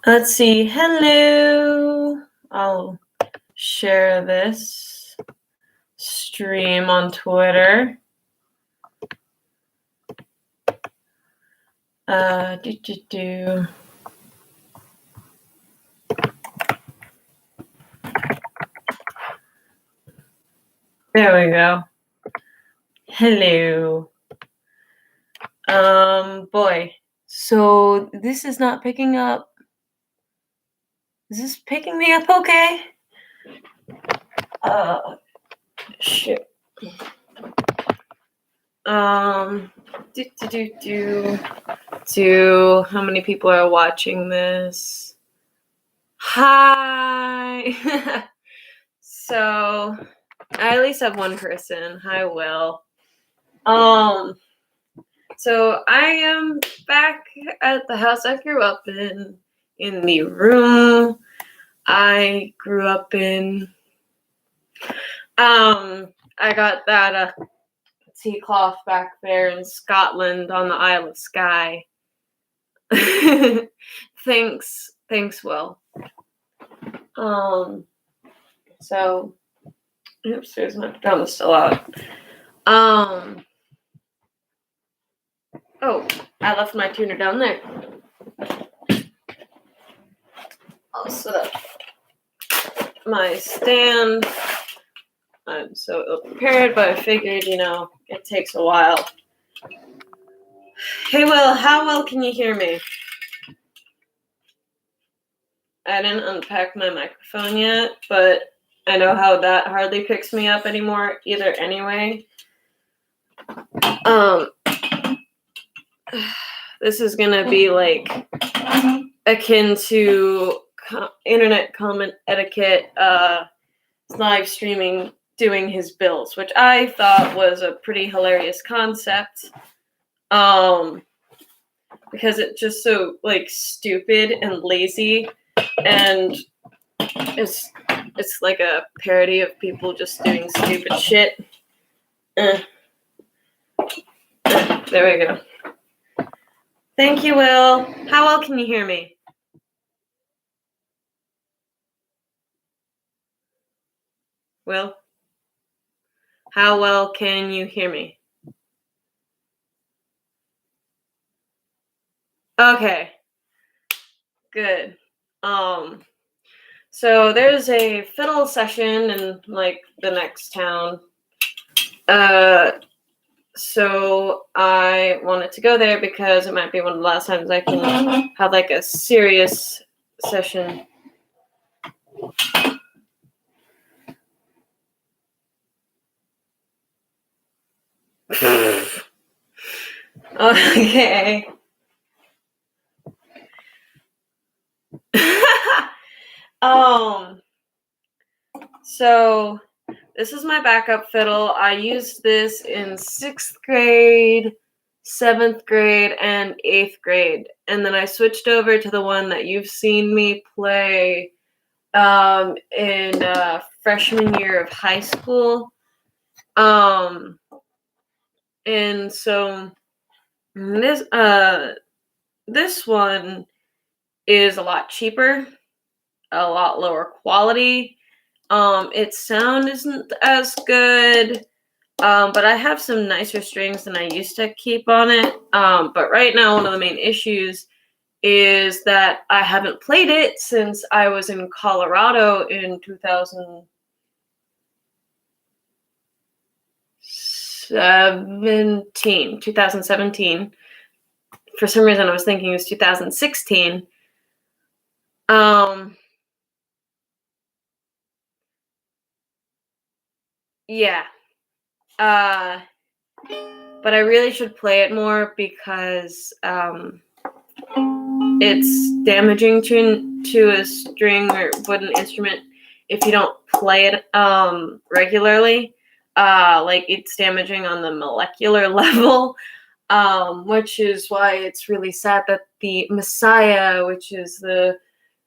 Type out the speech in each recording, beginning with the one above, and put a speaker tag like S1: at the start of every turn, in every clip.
S1: Let's see. Hello. I'll share this stream on Twitter. There we go. Hello. Boy. So this is not picking up. Is this picking me up okay? Shit. How many people are watching this? Hi. So I at least have one person. Hi, Will. So I am back at the house I grew up in the room I grew up in. I got that tea cloth back there in Scotland on the Isle of Skye. Thanks, Will. So, oops, there's my drum still out. Oh, I left my tuner down there. I'll set up my stand. I'm so ill-prepared, but I figured, it takes a while. Hey, Will, how well can you hear me? I didn't unpack my microphone yet, but I know how that hardly picks me up anymore either anyway. This is going to be like akin to internet comment etiquette, live streaming, doing his bills, which I thought was a pretty hilarious concept. Because it's just so like stupid and lazy, and it's like a parody of people just doing stupid shit. There we go. Thank you, Will. How well can you hear me? Will? How well can you hear me? Okay. Good. So there's a fiddle session in like the next town. So I wanted to go there because it might be one of the last times I can have like a serious session. Okay. So this is my backup fiddle. I used this in 6th grade, 7th grade, and 8th grade. And then I switched over to the one that you've seen me play in freshman year of high school. And so this one is a lot cheaper, a lot lower quality. Its sound isn't as good, but I have some nicer strings than I used to keep on it. But right now, one of the main issues is that I haven't played it since I was in Colorado in 2017. For some reason, I was thinking it was 2016. Yeah. But I really should play it more because it's damaging to a string or wooden instrument if you don't play it regularly. Like it's damaging on the molecular level, which is why it's really sad that the Messiah, which is the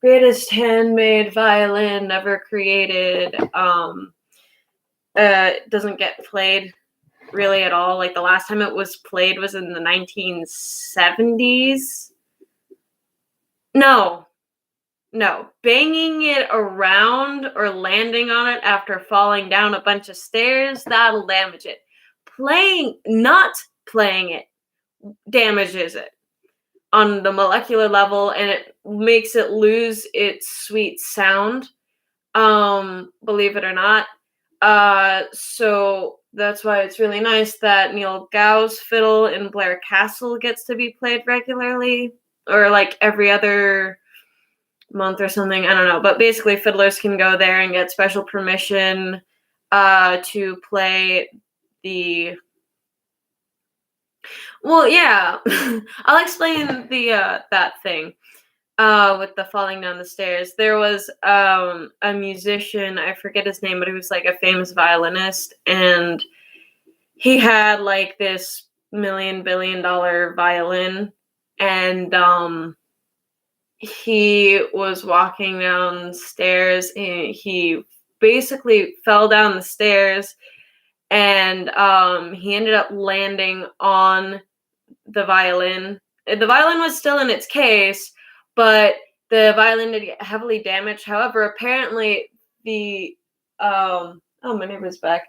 S1: greatest handmade violin ever created, doesn't get played really at all. Like the last time it was played was in the 1970s. No, No, banging it around or landing on it after falling down a bunch of stairs, that'll damage it. Not playing it damages it on the molecular level, and it makes it lose its sweet sound. Believe it or not. So that's why it's really nice that Neil Gau's fiddle in Blair Castle gets to be played regularly, or like every other month or something. I don't know, but basically fiddlers can go there and get special permission to play the. Well, yeah, I'll explain the that thing with the falling down the stairs. There was a musician, I forget his name, but he was like a famous violinist, and he had like this $1 billion violin, and he was walking downstairs and he basically fell down the stairs, and he ended up landing on the violin. The violin was still in its case, but the violin did get heavily damaged. However, apparently the oh, my neighbor's back.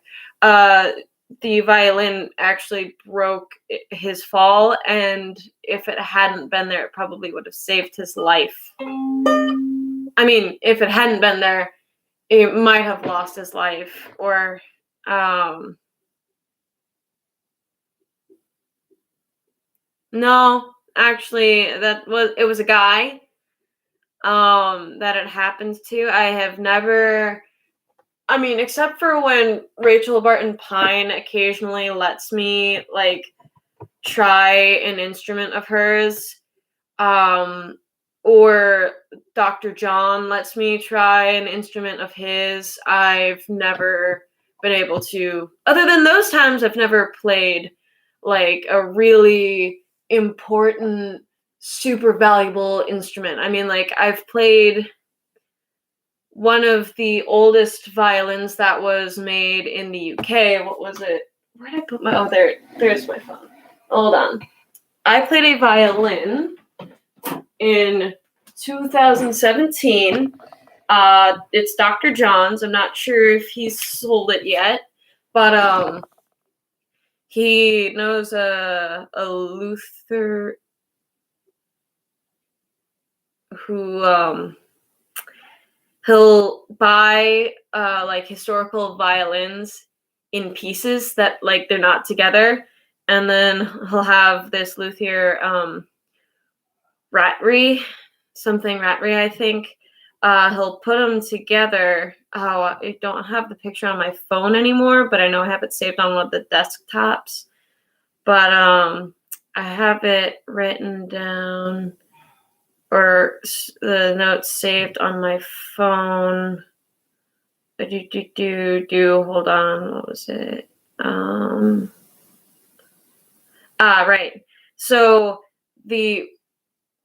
S1: The violin actually broke his fall, and if it hadn't been there, it probably would have saved his life. I mean, if it hadn't been there, it might have lost his life, or no, actually, it was a guy that it happened to. I have never, I mean, except for when Rachel Barton Pine occasionally lets me like try an instrument of hers, or Dr. John lets me try an instrument of his. I've never been able to, other than those times, I've never played like a really important, super valuable instrument. I mean, like, I've played one of the oldest violins that was made in the UK. What was it? Where did I put my, there's my phone. Hold on. I played a violin in 2017. It's Dr. John's. I'm not sure if he's sold it yet, but he knows a Luther who he'll buy like historical violins in pieces that like they're not together, and then he'll have this luthier Ratry, I think. He'll put them together. Oh, I don't have the picture on my phone anymore, but I know I have it saved on one of the desktops. But I have it written down, or the notes saved on my phone. Hold on. What was it? Right. So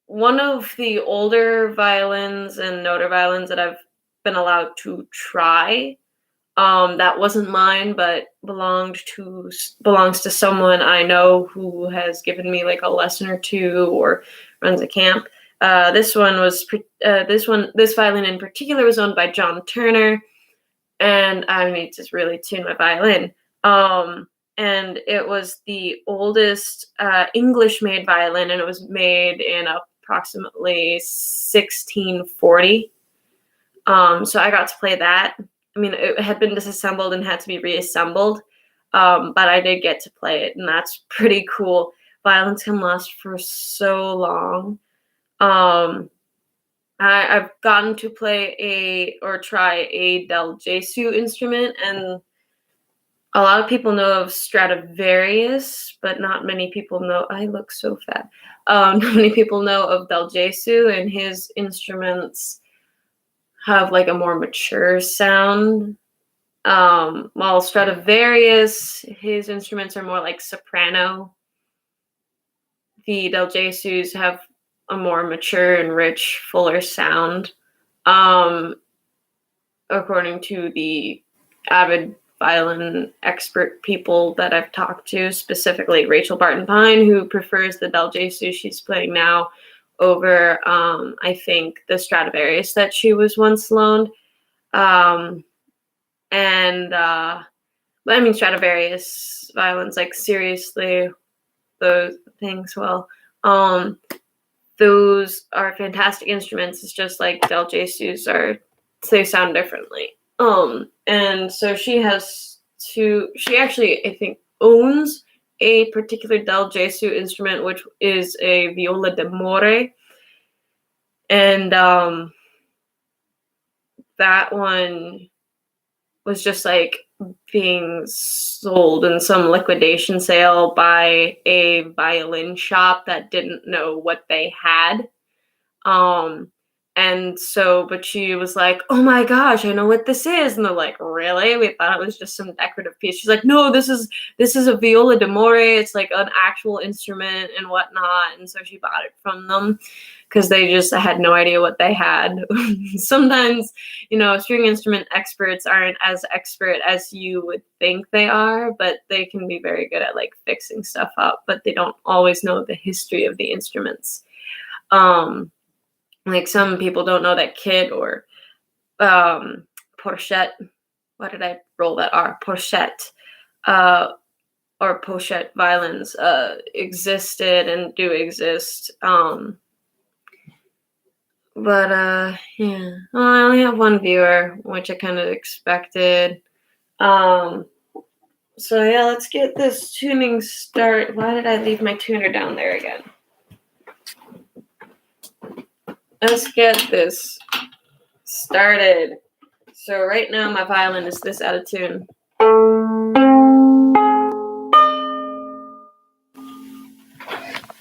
S1: one of the older violins and noter violins that I've been allowed to try, that wasn't mine, but belongs to someone I know who has given me like a lesson or two or runs a camp. This violin in particular was owned by John Turner, and I need to really tune my violin. And it was the oldest English-made violin, and it was made in approximately 1640. So I got to play that. I mean, it had been disassembled and had to be reassembled, but I did get to play it, and that's pretty cool. Violins can last for so long. I've gotten to try a Del Jesu instrument, and a lot of people know of Stradivarius, but not many people know. I look so fat. Not many people know of Del Jesu, and his instruments have like a more mature sound. While Stradivarius, his instruments are more like soprano. The Del Jesus have a more mature and rich, fuller sound, according to the avid violin expert people that I've talked to, specifically Rachel Barton Pine, who prefers the Del Jesu she's playing now over, I think, the Stradivarius that she was once loaned. And but I mean, Stradivarius violins, like, seriously, those things, well, those are fantastic instruments. It's just like Del Jesu's they sound differently. And so she actually, I think, owns a particular Del Jesu instrument, which is a viola d'amore. And that one was just like being sold in some liquidation sale by a violin shop that didn't know what they had. And so, but she was like, "Oh my gosh, I know what this is." And they're like, "Really? We thought it was just some decorative piece." She's like, "No, this is a viola d'amore. It's like an actual instrument and whatnot." And so she bought it from them because they just had no idea what they had. Sometimes, string instrument experts aren't as expert as you would think they are, but they can be very good at like fixing stuff up, but they don't always know the history of the instruments. Like, some people don't know that kit or Porchette. Why did I roll that R? Porchette. Or pochette violins existed and do exist. But yeah. Well, I only have one viewer, which I kind of expected. So yeah, let's get this tuning start. Why did I leave my tuner down there again? Let's get this started. So right now my violin is this out of tune.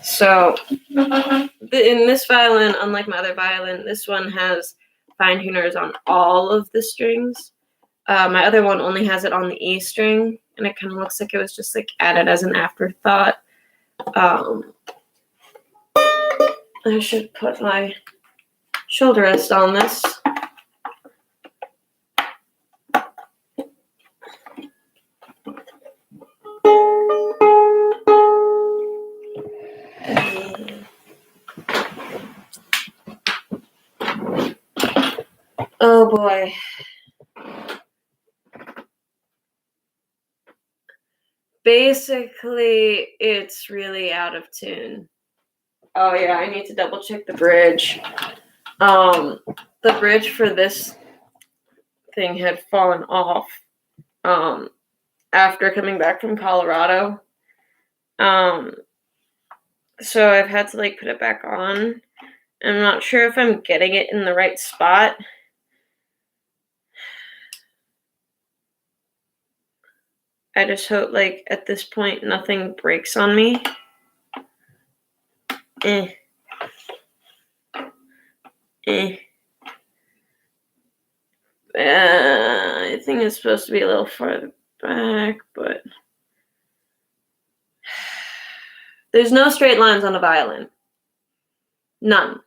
S1: So in this violin, unlike my other violin, this one has fine tuners on all of the strings. My other one only has it on the E string, and it kind of looks like it was just like added as an afterthought. I should put my shoulder rest on this. Oh boy. Basically, it's really out of tune. Oh yeah, I need to double check the bridge. The bridge for this thing had fallen off after coming back from Colorado. So I've had to like put it back on. I'm not sure if I'm getting it in the right spot. I just hope, like, at this point, nothing breaks on me. I think it's supposed to be a little farther back, but there's no straight lines on a violin. None.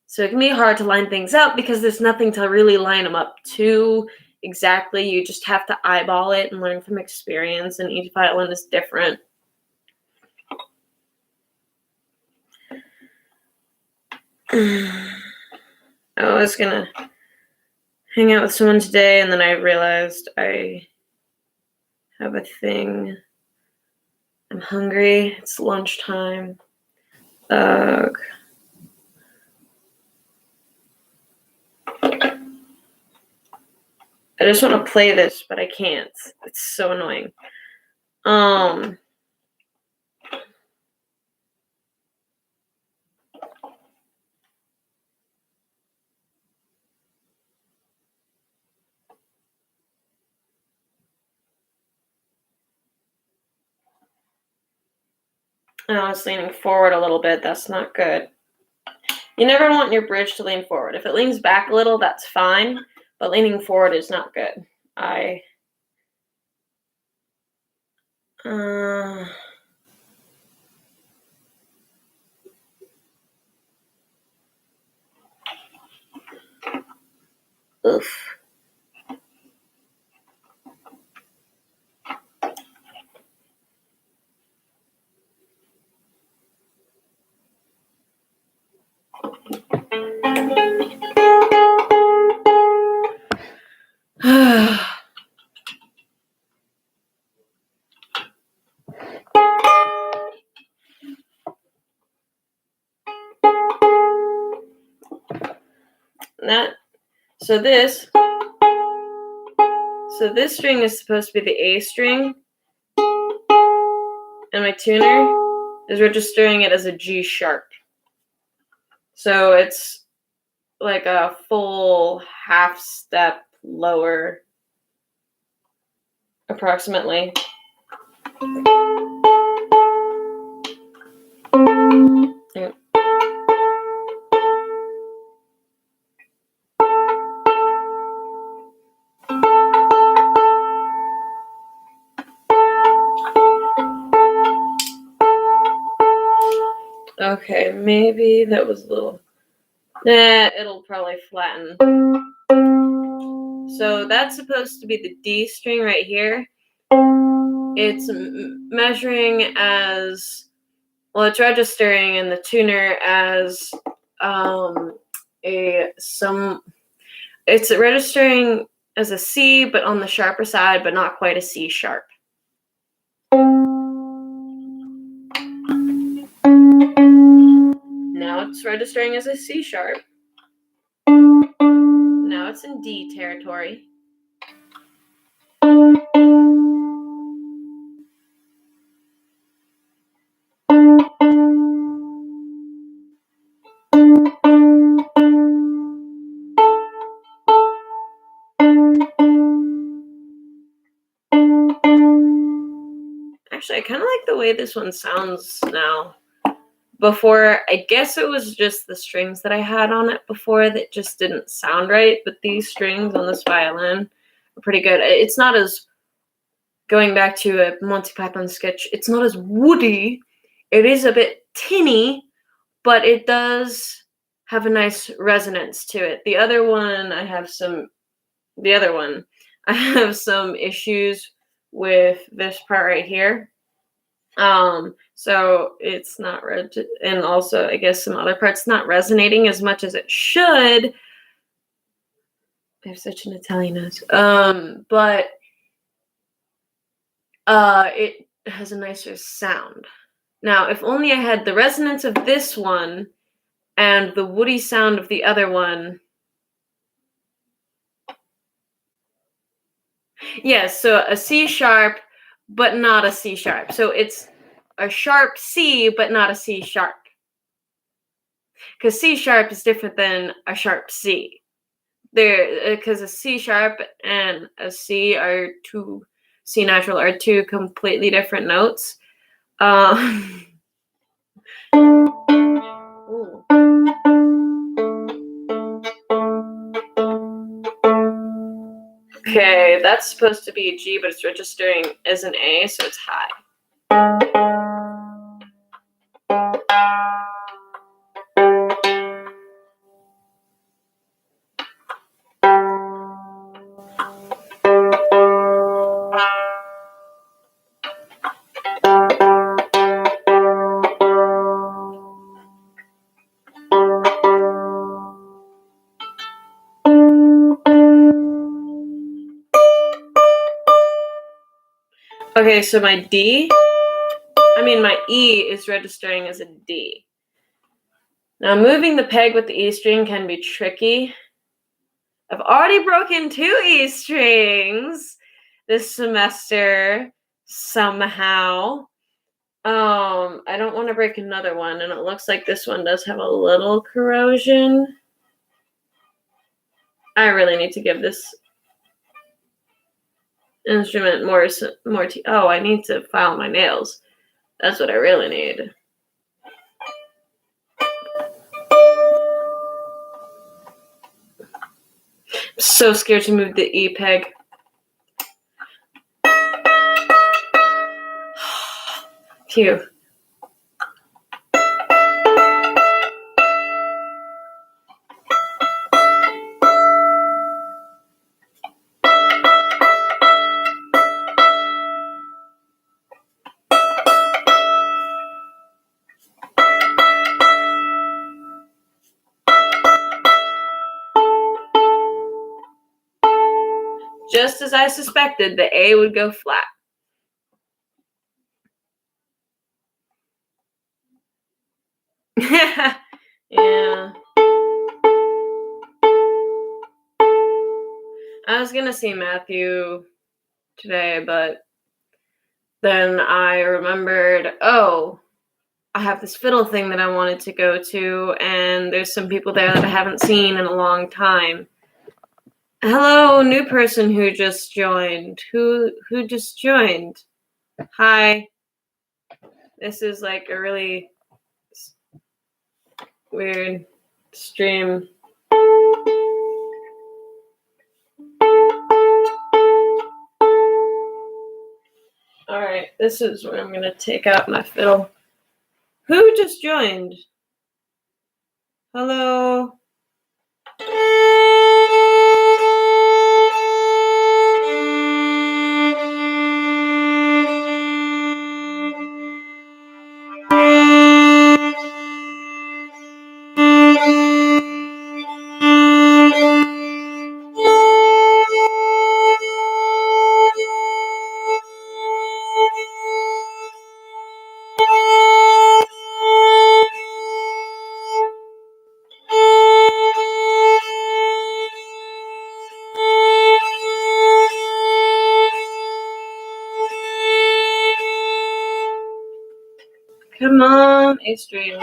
S1: So it can be hard to line things up because there's nothing to really line them up to exactly. You just have to eyeball it and learn from experience, and each violin is different. I was gonna hang out with someone today, and then I realized I have a thing. I'm hungry. It's lunchtime. Ugh. I just want to play this, but I can't. It's so annoying. I was leaning forward a little bit. That's not good. You never want your bridge to lean forward. If it leans back a little, that's fine, but leaning forward is not good. Oof. that. So this string is supposed to be the A string, and my tuner is registering it as a G sharp. So it's like a full half step lower, approximately. Yeah. Okay, maybe that was a little... it'll probably flatten. So that's supposed to be the D string right here. It's measuring as... well, it's registering in the tuner as it's registering as a C, but on the sharper side, but not quite a C sharp. Now it's registering as a C sharp. Now it's in D territory. Actually, I kind of like the way this one sounds now. Before, I guess it was just the strings that I had on it before that just didn't sound right, but these strings on this violin are pretty good. It's not as, going back to a Monty Python sketch, it's not as woody. It is a bit tinny, but it does have a nice resonance to it. The other one, I have some issues with this part right here. So it's not and also I guess some other parts not resonating as much as it should. I have such an Italian nose. But it has a nicer sound. Now, if only I had the resonance of this one and the woody sound of the other one. Yes, so a C sharp, but not a C sharp. So it's a sharp C, but not a C sharp. Because C sharp is different than a sharp C. Because a C sharp and a C natural are two completely different notes. Okay, that's supposed to be a G, but it's registering as an A, so it's high. Okay, so my E is registering as a D. Now, moving the peg with the E string can be tricky. I've already broken 2 E strings this semester somehow. I don't want to break another one, and it looks like this one does have a little corrosion. I really need to give this instrument more I need to file my nails. That's what I really need. I'm so scared to move the E peg. Phew. Just as I suspected, the A would go flat. Yeah. was gonna see Matthew today, but then I remembered, oh, I have this fiddle thing that I wanted to go to, and there's some people there that I haven't seen in a long time. Hello, new person who just joined. Who just joined? Hi. This is like a really weird stream. Alright, this is where I'm gonna take out my fiddle. Who just joined? Hello? Come on, A string.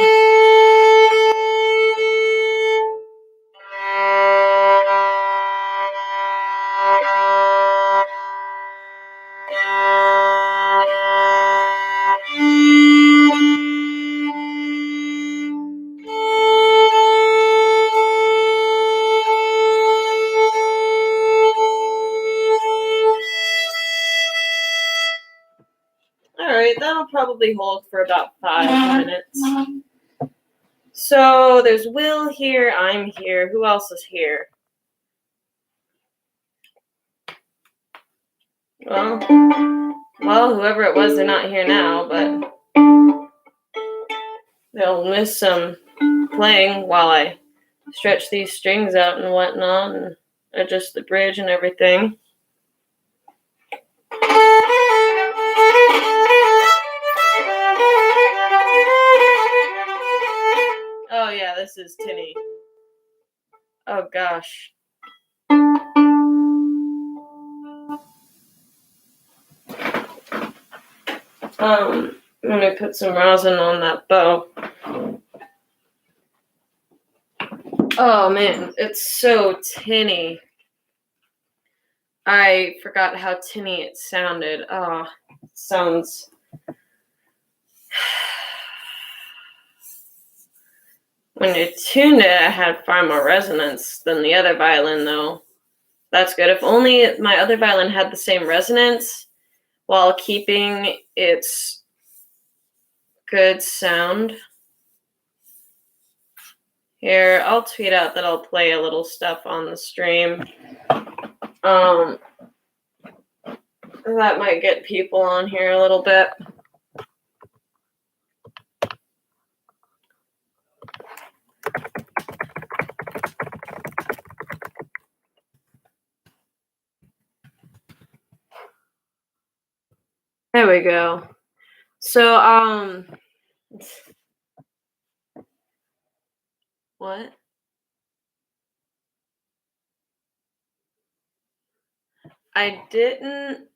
S1: Alright, that'll probably hold for about 5 minutes. So there's Will here, I'm here. Who else is here? Well, whoever it was, they're not here now, but they'll miss some playing while I stretch these strings out and whatnot and adjust the bridge and everything. Oh yeah, this is tinny. Oh gosh. I'm gonna put some rosin on that bow. Oh man, it's so tinny. I forgot how tinny it sounded. Oh, it sounds... When you tuned it, I had far more resonance than the other violin, though. That's good. If only my other violin had the same resonance while keeping its good sound. Here, I'll tweet out that I'll play a little stuff on the stream. That might get people on here a little bit. There we go. So, what? I didn't...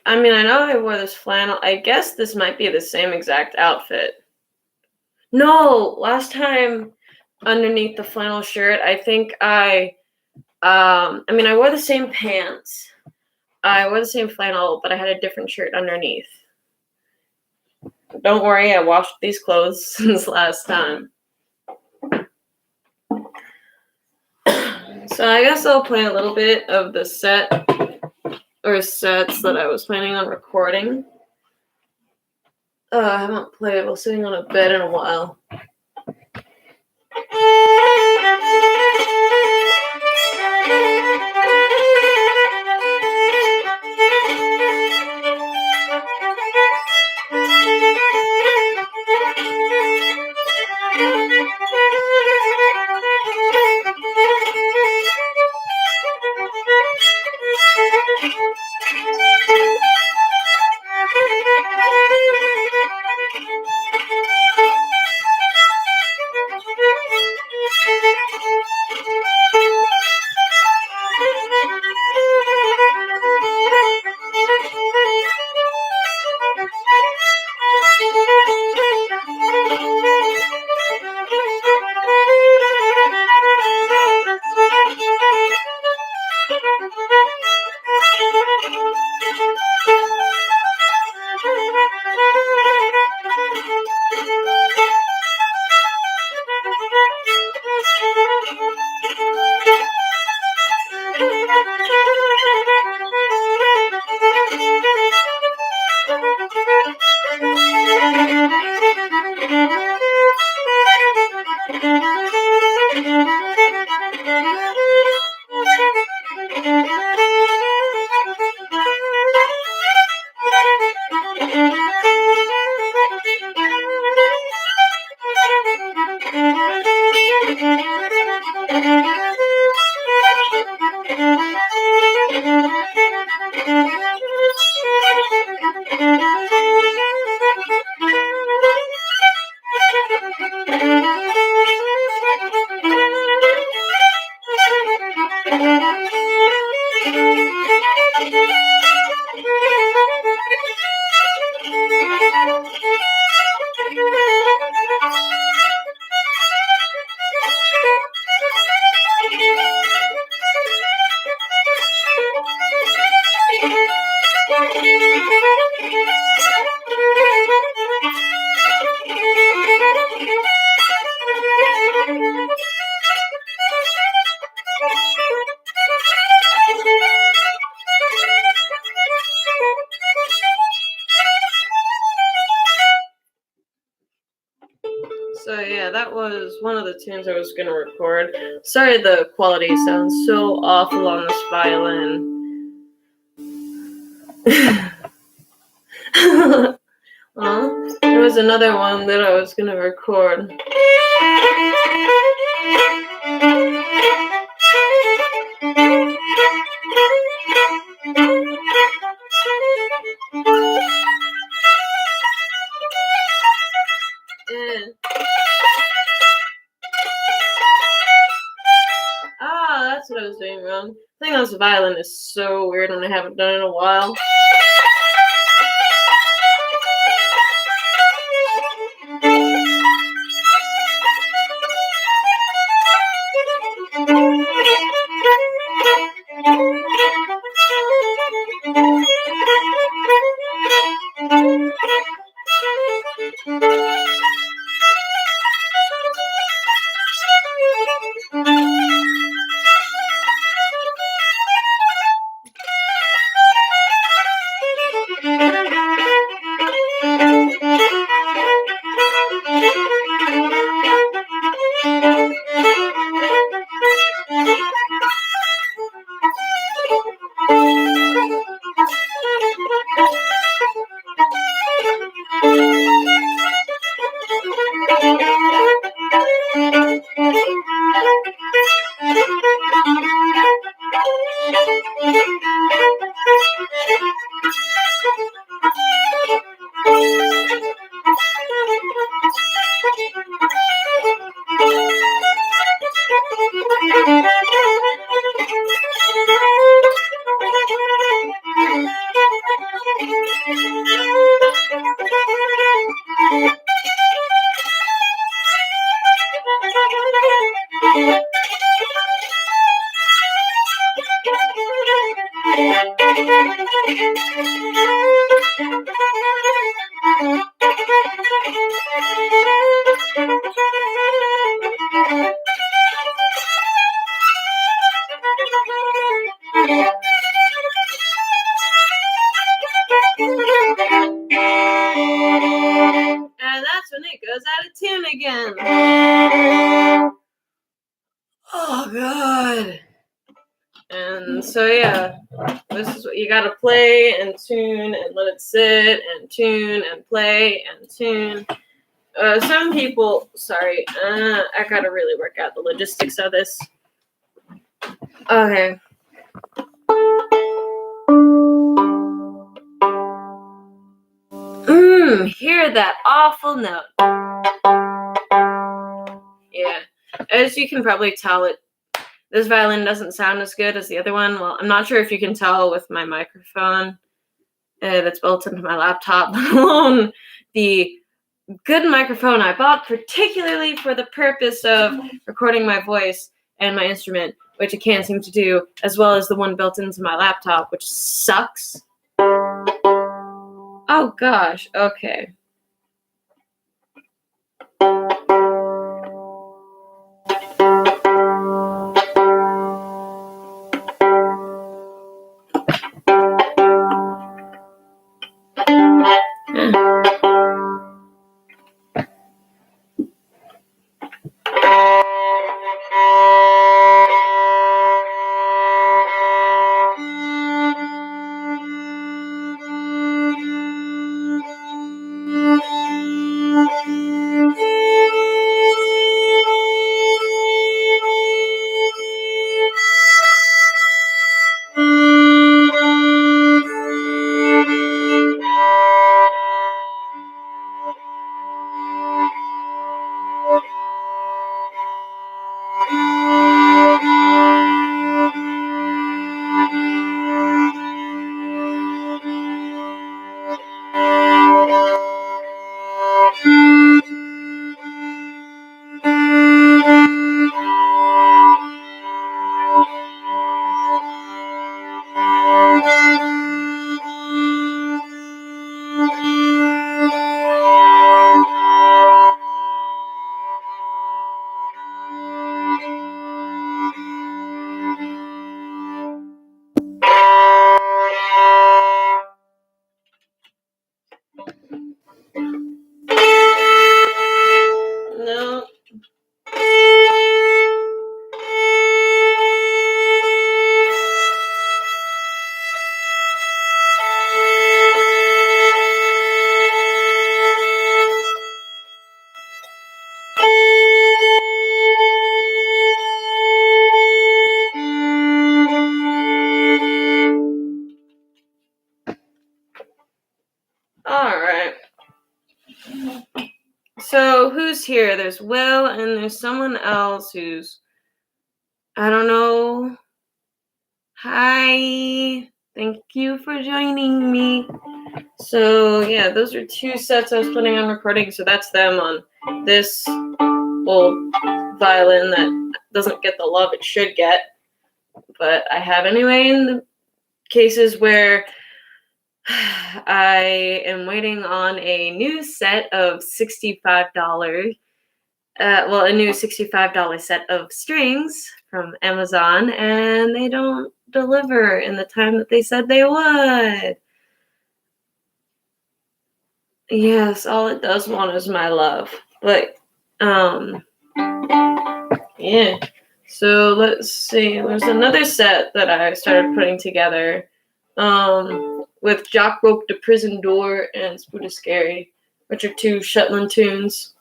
S1: I mean, I know I wore this flannel. I guess this might be the same exact outfit. No, last time underneath the flannel shirt, I think I wore the same pants. I wore the same flannel, but I had a different shirt underneath. Don't worry, I washed these clothes since last time. So I guess I'll play a little bit of the set or sets that I was planning on recording. I haven't played while sitting on a bed in a while. So yeah, that was one of the tunes I was gonna record. Sorry the quality sounds so awful on this violin. Well, there was another one that I was gonna record. That's what I was doing wrong. I think this violin is so weird and I haven't done it in a while. And that's when it goes out of tune again. Oh, God. And so, yeah, this is what you gotta play and tune and let it sit and tune and play and tune. Some people, sorry, I gotta really work out the logistics of this. Okay. Hear that awful note. Yeah, as you can probably tell, this violin doesn't sound as good as the other one. Well, I'm not sure if you can tell with my microphone that's built into my laptop, let alone the good microphone I bought particularly for the purpose of recording my voice and my instrument, which it can't seem to do, as well as the one built into my laptop, which sucks. Oh gosh, okay. here? There's Will and there's someone else who's, I don't know. Hi. Thank you for joining me. So yeah, those are 2 sets I was planning on recording. So that's them on this old violin that doesn't get the love it should get. But I have anyway in the cases where I am waiting on a new set of $65. A new $65 set of strings from Amazon, and they don't deliver in the time that they said they would. Yes, all it does want is my love. But, yeah. So let's see. There's another set that I started putting together, with Jock Broke the Prison Door and Spoota Scary, which are 2 Shetland tunes.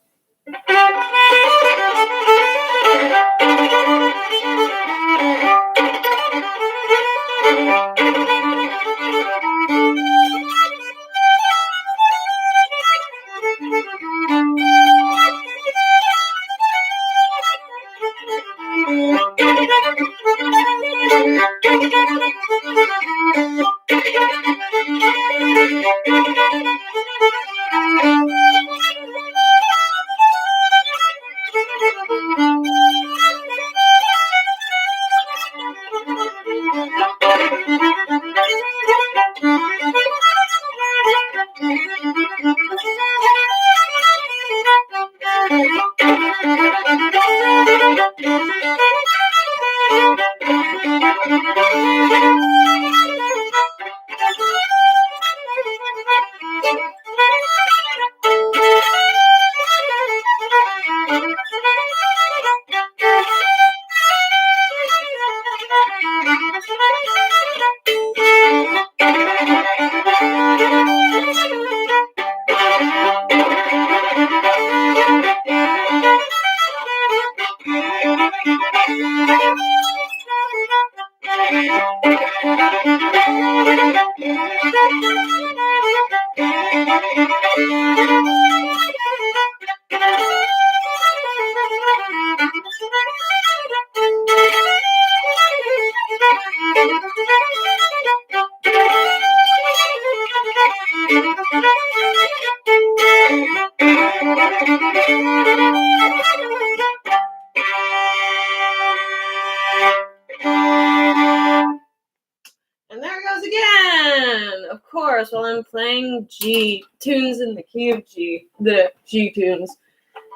S1: And there it goes again! Of course, while I'm playing G tunes in the key of G, the G tunes.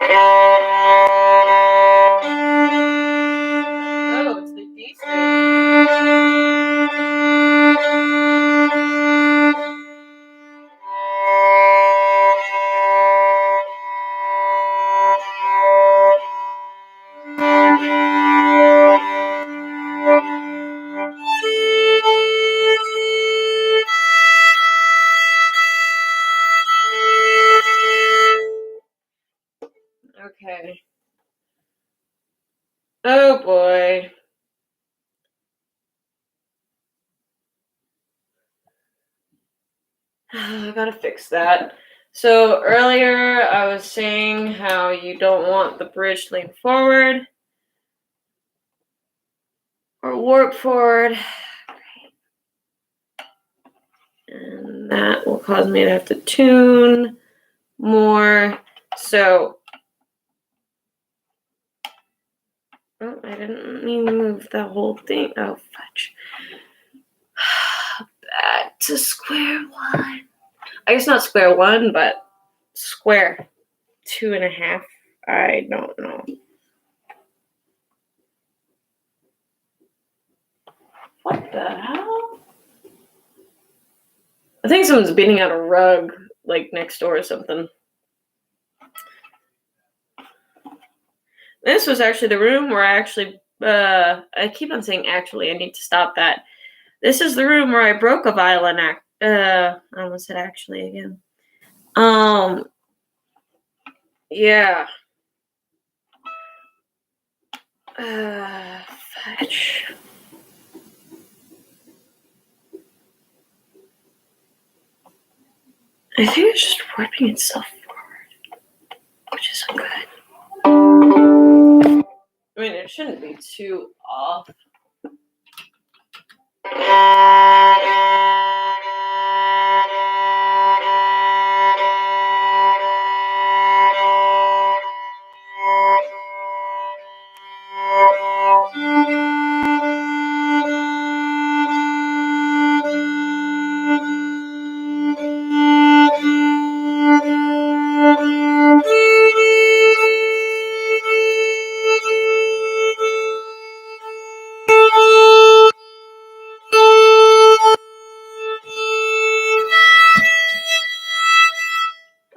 S1: Oh, it's the D string. Okay. Oh boy. I gotta fix that. So earlier I was saying how you don't want the bridge to lean forward or warp forward. And that will cause me to have to tune more. So, oh, I didn't mean to move that whole thing. Oh, fudge. Back to square one. I guess not square one, but square 2.5. I don't know. What the hell? I think someone's beating out a rug, like next door or something. This was actually the room where I keep on saying actually, I need to stop that. This is the room where I broke a violin I almost said actually again. Yeah. Fudge. I think it's just warping itself forward, which isn't good. mean, it shouldn't be too off.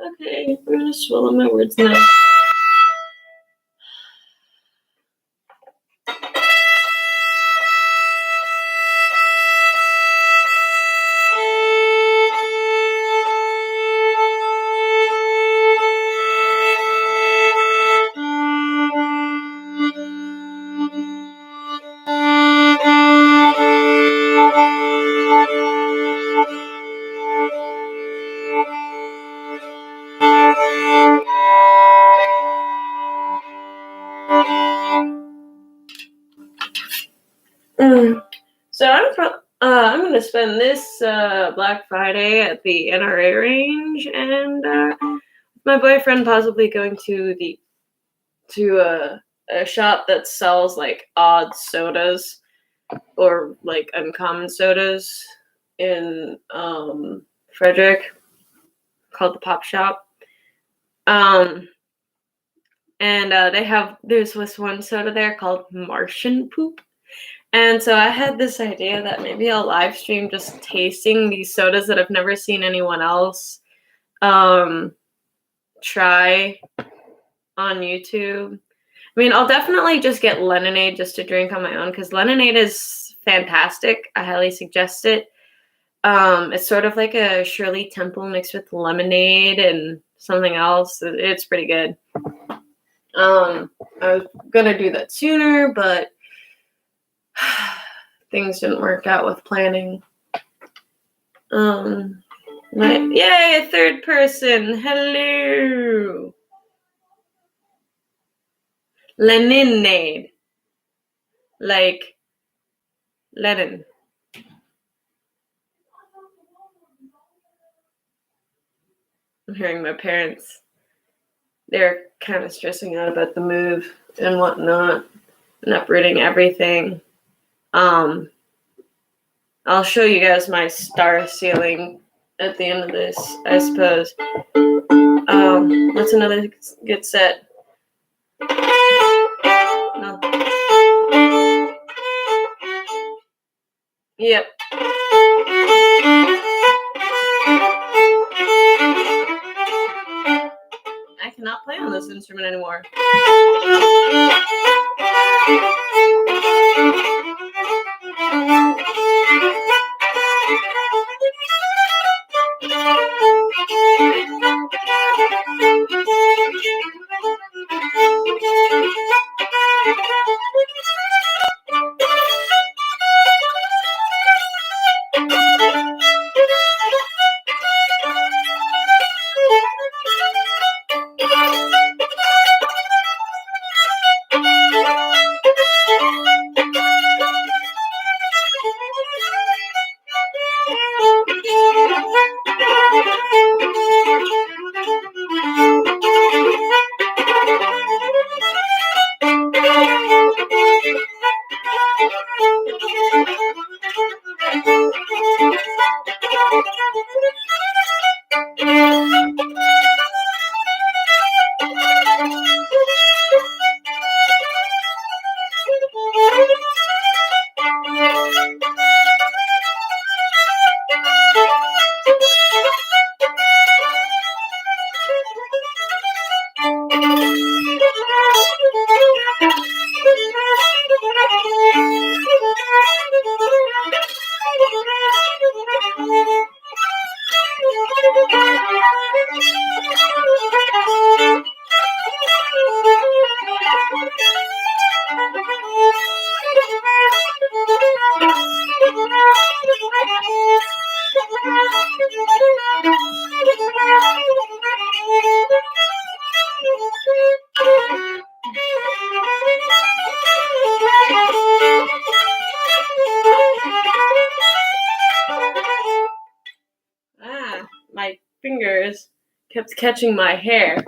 S1: Okay, I'm gonna swallow my words now. So I'm gonna spend this Black Friday at the NRA range, and my boyfriend possibly going to a shop that sells like odd sodas or like uncommon sodas in Frederick, called the Pop Shop. And there's this one soda there called Martian Poop. And so I had this idea that maybe I'll live stream just tasting these sodas that I've never seen anyone else try on YouTube. I mean, I'll definitely just get Lemonade just to drink on my own, because Lemonade is fantastic. I highly suggest it. It's sort of like a Shirley Temple mixed with lemonade and something else. It's pretty good. I was gonna do that sooner, but things didn't work out with planning. Yay, a third person. Hello. Leninade. Like Lenin. I'm hearing my parents. They're kind of stressing out about the move and whatnot and uprooting everything. I'll show you guys my star ceiling at the end of this, I suppose. That's another good set. No. Yep. I cannot play on this instrument anymore. kept catching my hair.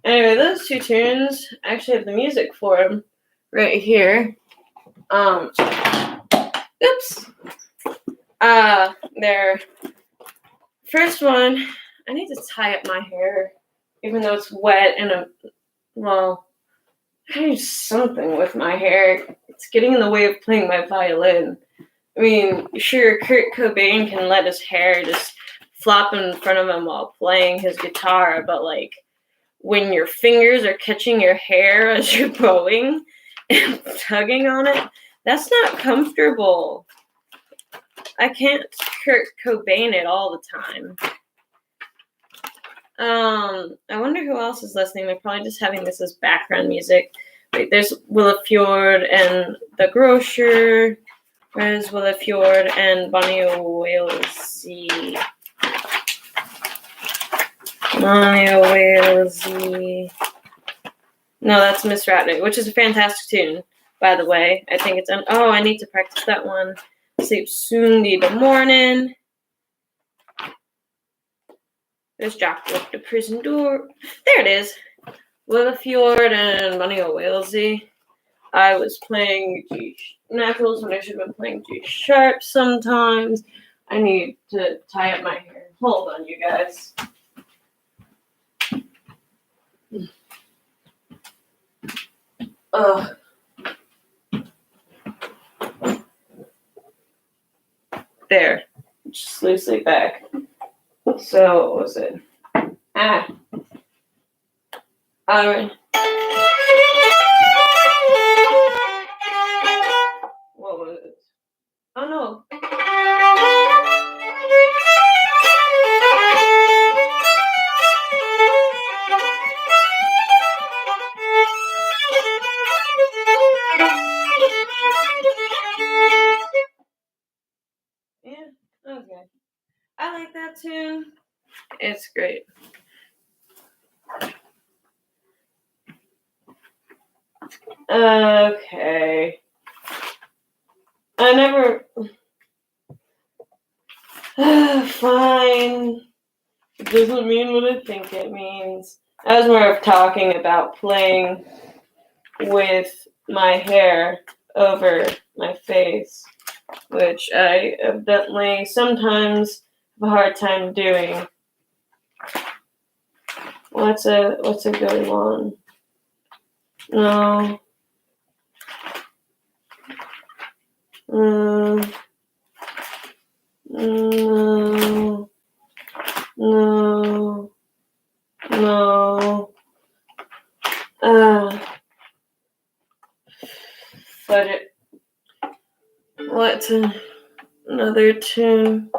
S1: Anyway, those two tunes, I actually have the music for them right here. Oops. Their first one, I need to tie up my hair, even though it's wet and I do something with my hair. It's getting in the way of playing my violin. I mean, sure, Kurt Cobain can let his hair just flop in front of him while playing his guitar, but like when your fingers are catching your hair as you're bowing and tugging on it, that's not comfortable. I can't Kurt Cobain it all the time. I wonder who else is listening. They're probably just having this as background music. Wait, there's Willa Fjord and The Grocer. Where's Willa Fjord and Bonnie O'Whalesy? Bonnie O'Whalesy. No, that's Miss Ratney, which is a fantastic tune, by the way. I think it's I need to practice that one. Sleep soon, need the morning. There's Jack with the prison door. There it is. Willa Fjord and Bonnie O'Whalesy. I was playing G knuckles when I should have been playing G sharp sometimes. I need to tie up my hair. Hold on, you guys. Ugh. There. Just loosely back. So, what was it? Alright. What was it? Oh no. Yeah, okay. I like that tune. It's great. Okay. I never. Fine. It doesn't mean what I think it means. I was more of talking about playing with my hair over my face, which I evidently sometimes have a hard time doing. What's a good one? No. No. No. But what's another tune?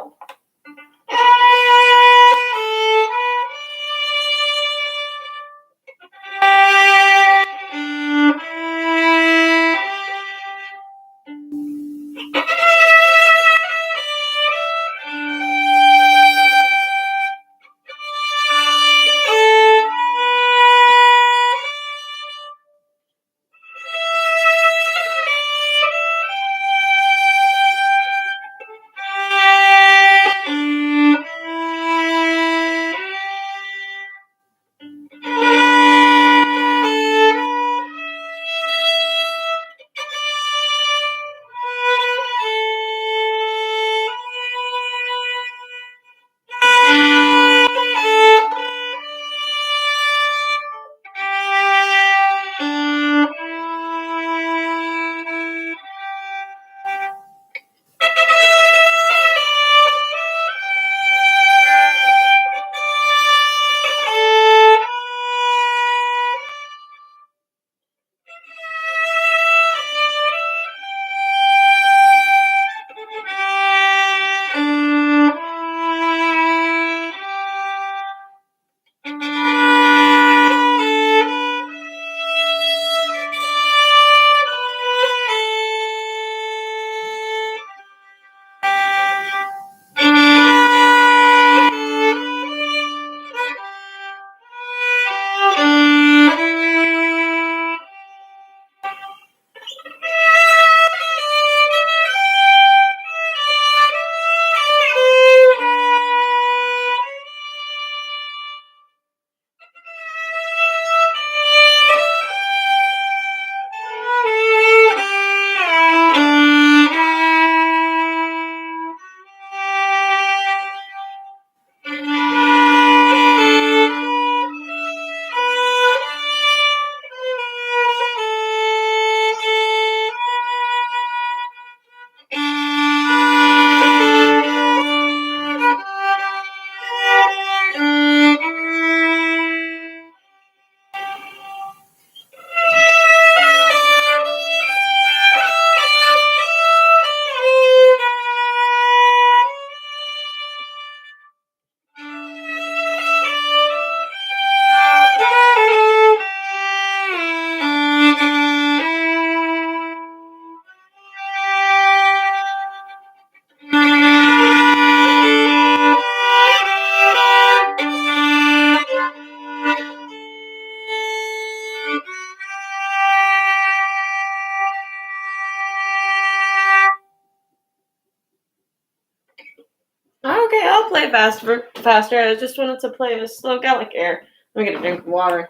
S1: play faster. I just wanted to play a slow Gallic air. Let me get a drink of water.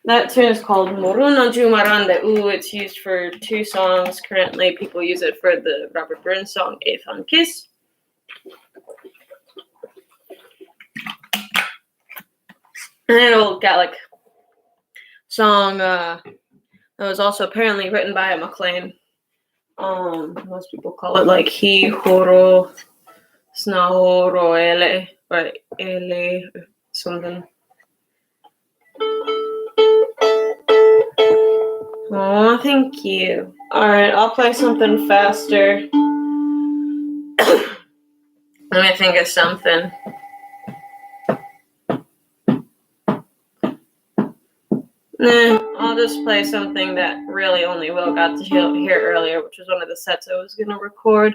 S1: That tune is called Moruno Jumarande. Ooh, it's used for 2 songs currently. People use it for the Robert Burns song A Fun Kiss. And an old Gallic song that was also apparently written by a MacLean. Most people call it like He Horo Snahoro Ele or Ele something. Oh, thank you. Alright, I'll play something faster. Let me think of something. Nah, I'll just play something that really only Will got to hear earlier, which was one of the sets I was going to record.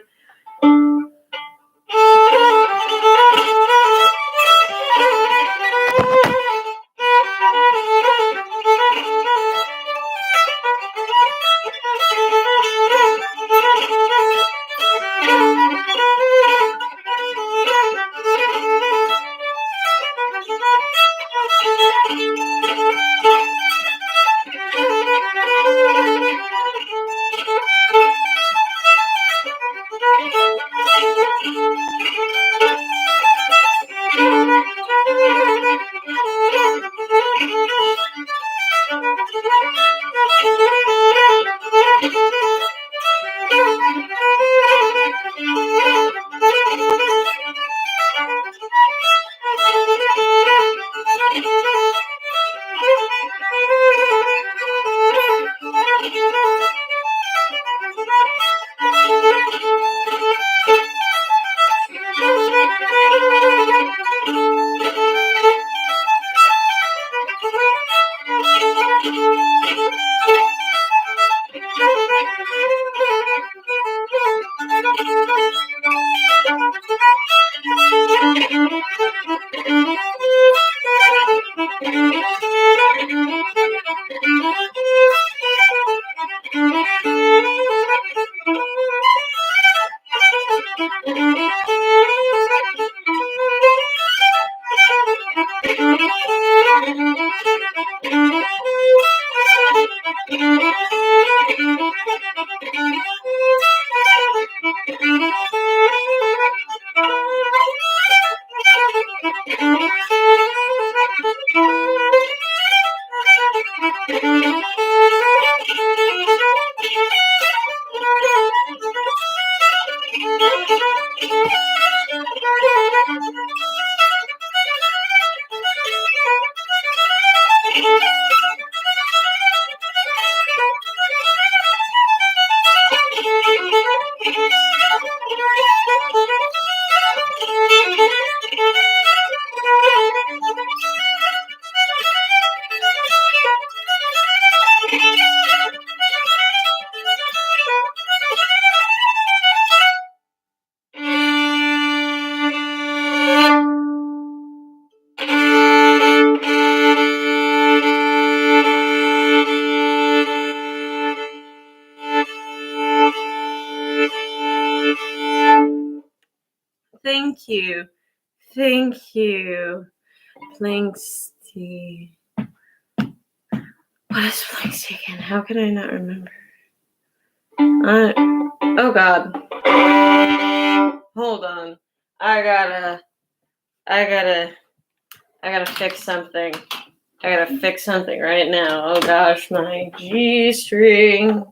S1: Thank you. Thank you. Planksty. What is Planksty again? How can I not remember? Oh God. Hold on. I gotta fix something. I gotta fix something right now. Oh gosh, my G string.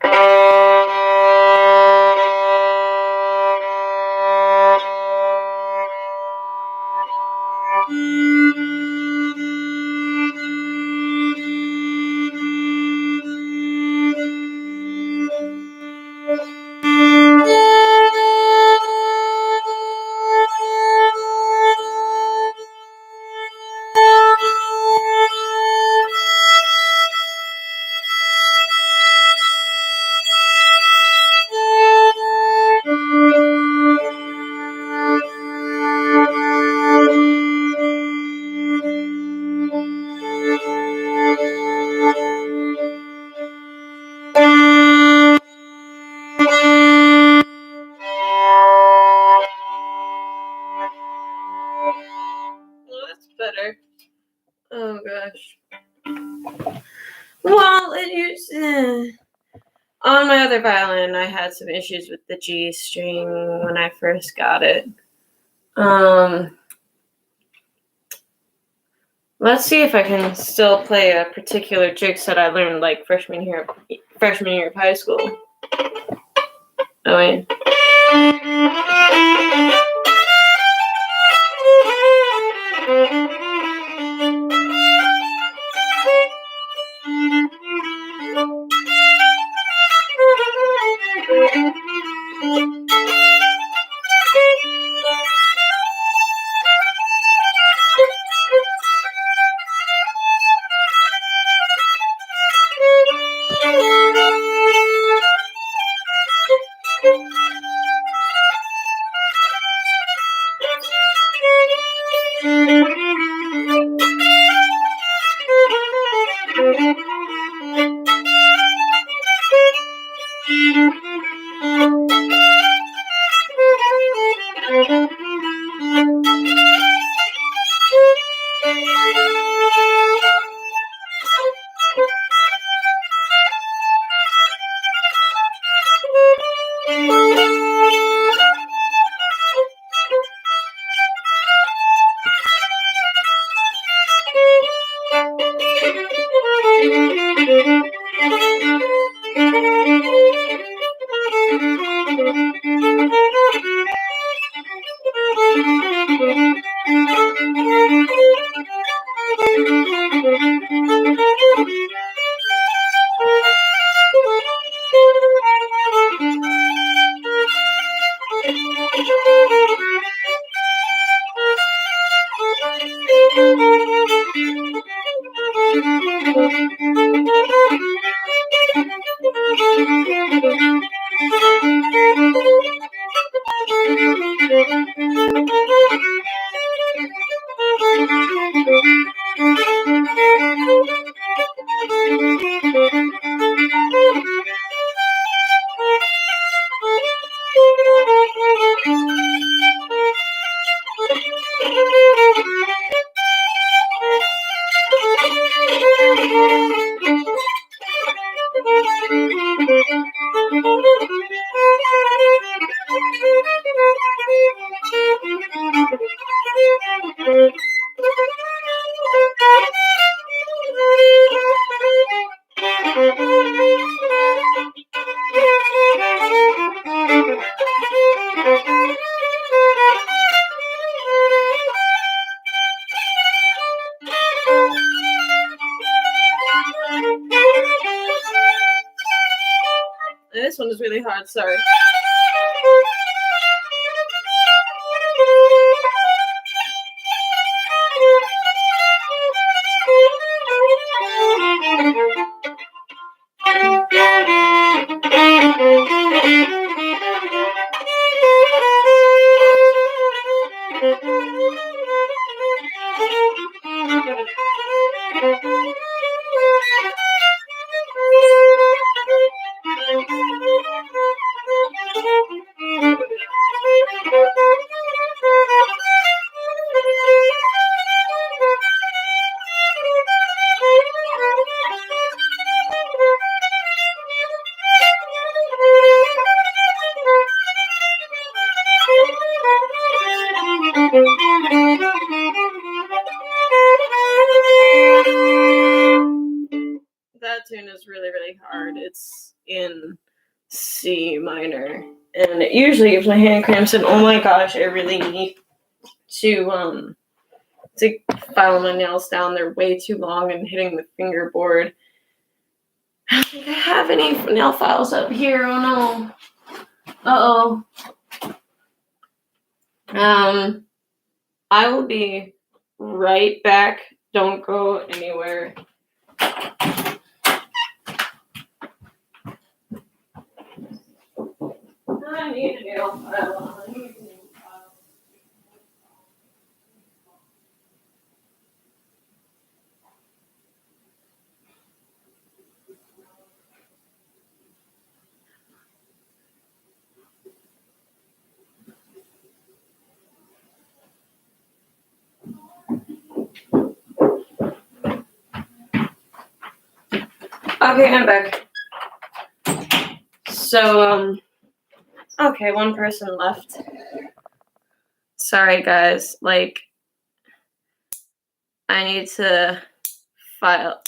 S1: Well, on my other violin, I had some issues with the G string when I first got it. Let's see if I can still play a particular jig that I learned like freshman year of high school. Oh wait. This one is really hard, sorry. That tune is really, really hard. It's in C minor, and it usually gives my hand cramps. And oh my gosh, I really need to file my nails down. They're way too long and hitting the fingerboard. I don't think I have any nail files up here. Oh no. I will be right back. Don't go anywhere. I need a nail file. Okay, I'm back. So, okay, one person left. Sorry, guys. Like, I need to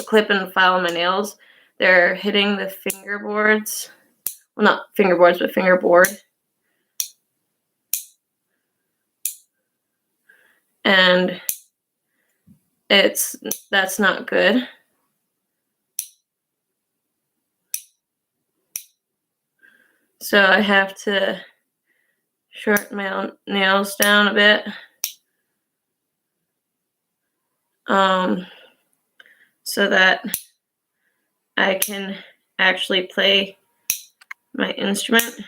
S1: clip and file my nails. They're hitting the fingerboards. Well, not fingerboards, but fingerboard. And that's not good. So I have to shorten my nails down a bit. So that I can actually play my instrument.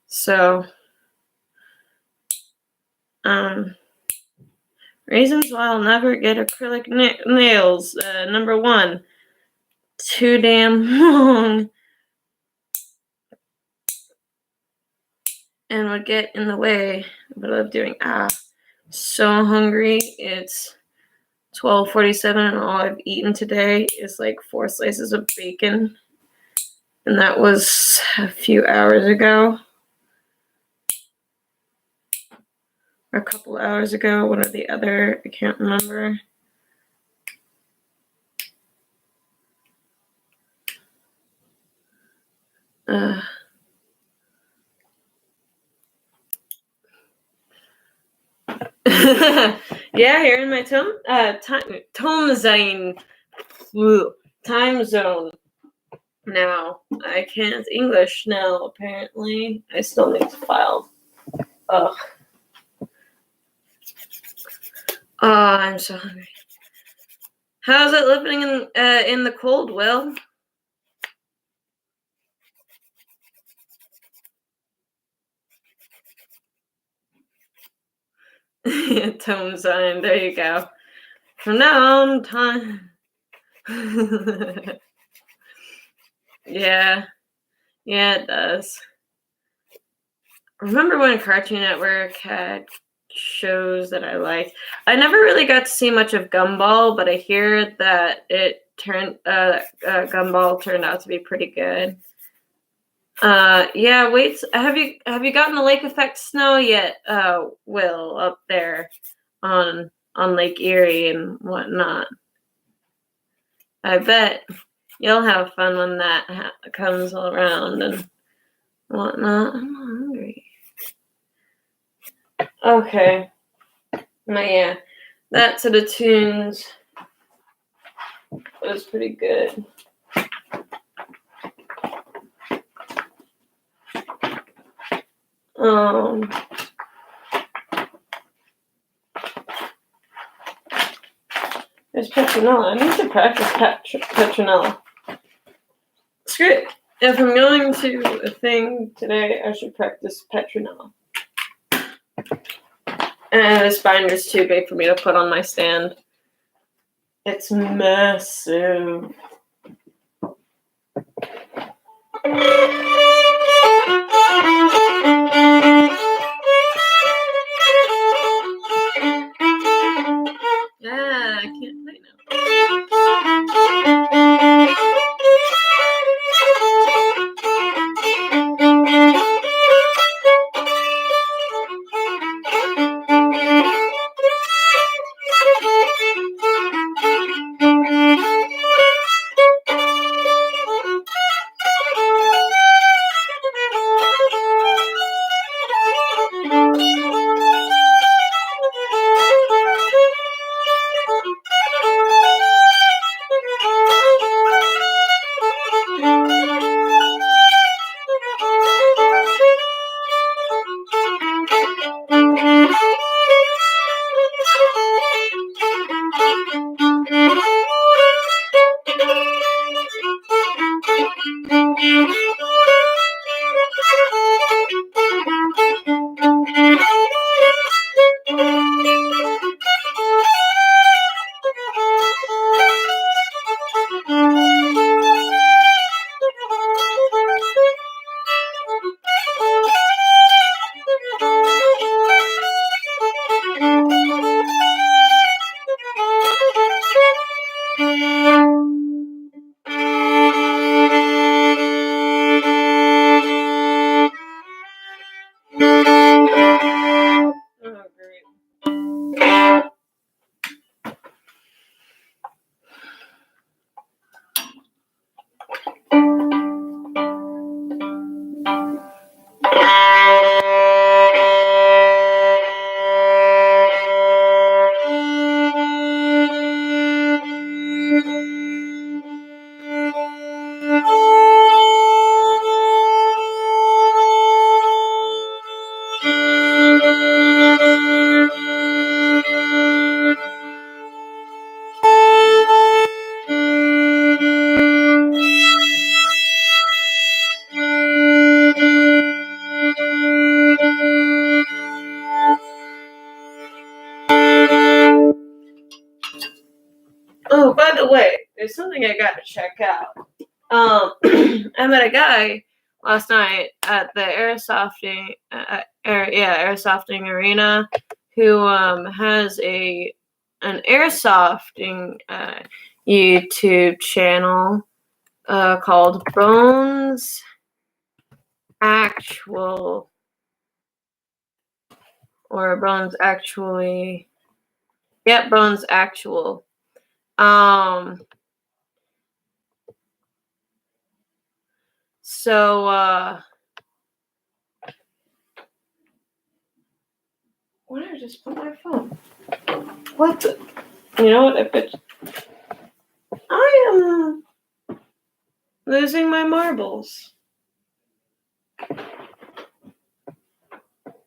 S1: So, reasons why I'll never get acrylic nails. Number 1, too damn long and would get in the way of what I'm doing. So hungry. It's 12:47 and all I've eaten today is like 4 slices of bacon. And that was a few hours ago. Or a couple hours ago. One or the other. I can't remember. Yeah, here in my time zone now. I can't English now, apparently. I still need to file. Ugh. Oh, I'm so hungry. How's it living in the cold, Will? Tone sign, there you go. From now on, time. Yeah, it does. Remember when Cartoon Network had shows that I liked? I never really got to see much of Gumball, but I hear that Gumball turned out to be pretty good. Yeah, wait, have you gotten the lake effect snow yet, Will, up there on Lake Erie and whatnot? I bet you'll have fun when that comes around and whatnot. I'm hungry. Okay. Yeah, that set of tunes was pretty good. There's Petronella. I need to practice Petronella. Screw it. If I'm going to a thing today, I should practice Petronella. And this binder's too big for me to put on my stand. It's massive. Yeah, I can't play now. Oh, by the way, there's something I got to check out. I met a guy last night at the airsofting arena, who has an airsofting YouTube channel called Bones Actual, or Bones Actually. Yep, Bones Actual. So why did I just put my phone? What the? You know what? I am losing my marbles.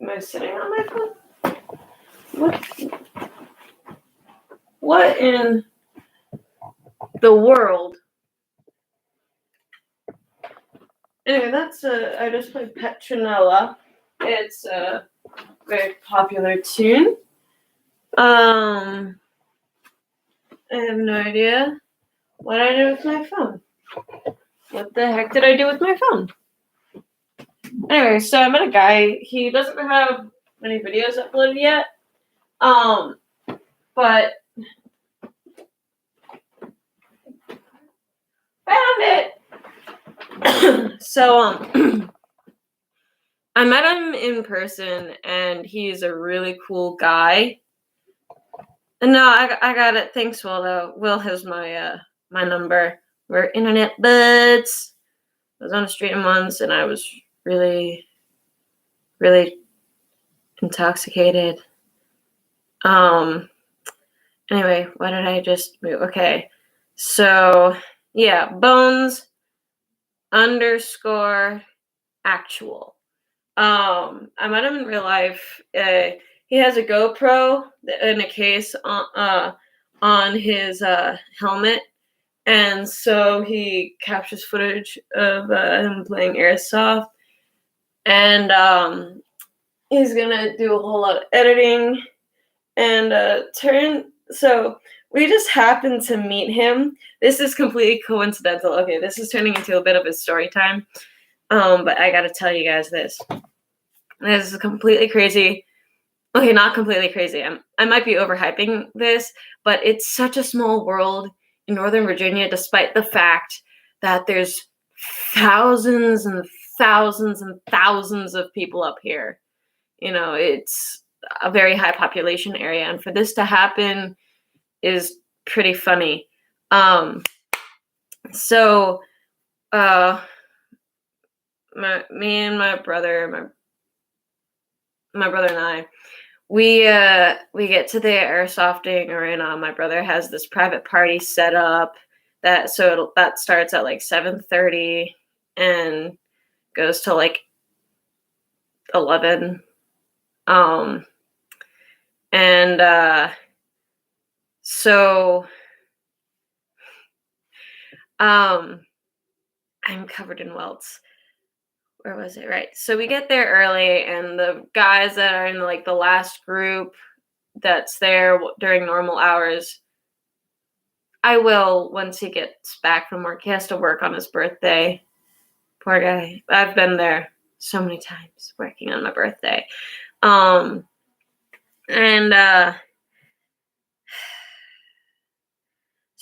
S1: Am I sitting on my phone? What in the world? Anyway, I just played Petronella. It's a very popular tune. I have no idea what I did with my phone. What the heck did I do with my phone? Anyway, so I met a guy. He doesn't have many videos uploaded yet. But found it. So I met him in person, and he's a really cool guy. And no, I got it. Thanks, Will. Though Will has my number. We're internet buds. I was on the street once, and I was really, really intoxicated. Anyway, why did I just move? Okay, so yeah, Bones _actual. I met him in real life. He has a GoPro in a case on his helmet, and so he captures footage of him playing airsoft. And he's gonna do a whole lot of editing and So we just happened to meet him. This is completely coincidental. Okay, this is turning into a bit of a story time. But I gotta tell you guys this. This is completely crazy. Okay, not completely crazy. I might be overhyping this, but it's such a small world in Northern Virginia, despite the fact that there's thousands and thousands and thousands of people up here. You know, it's a very high population area, and for this to happen is pretty funny. So me and my brother and I, we get to the airsofting arena. My brother has this private party set up that starts at like 7:30 and goes to like 11. So I'm covered in welts. Where was it? Right. So we get there early, and the guys that are in like the last group that's there during normal hours, once he gets back from work. He has to work on his birthday. Poor guy. I've been there so many times working on my birthday.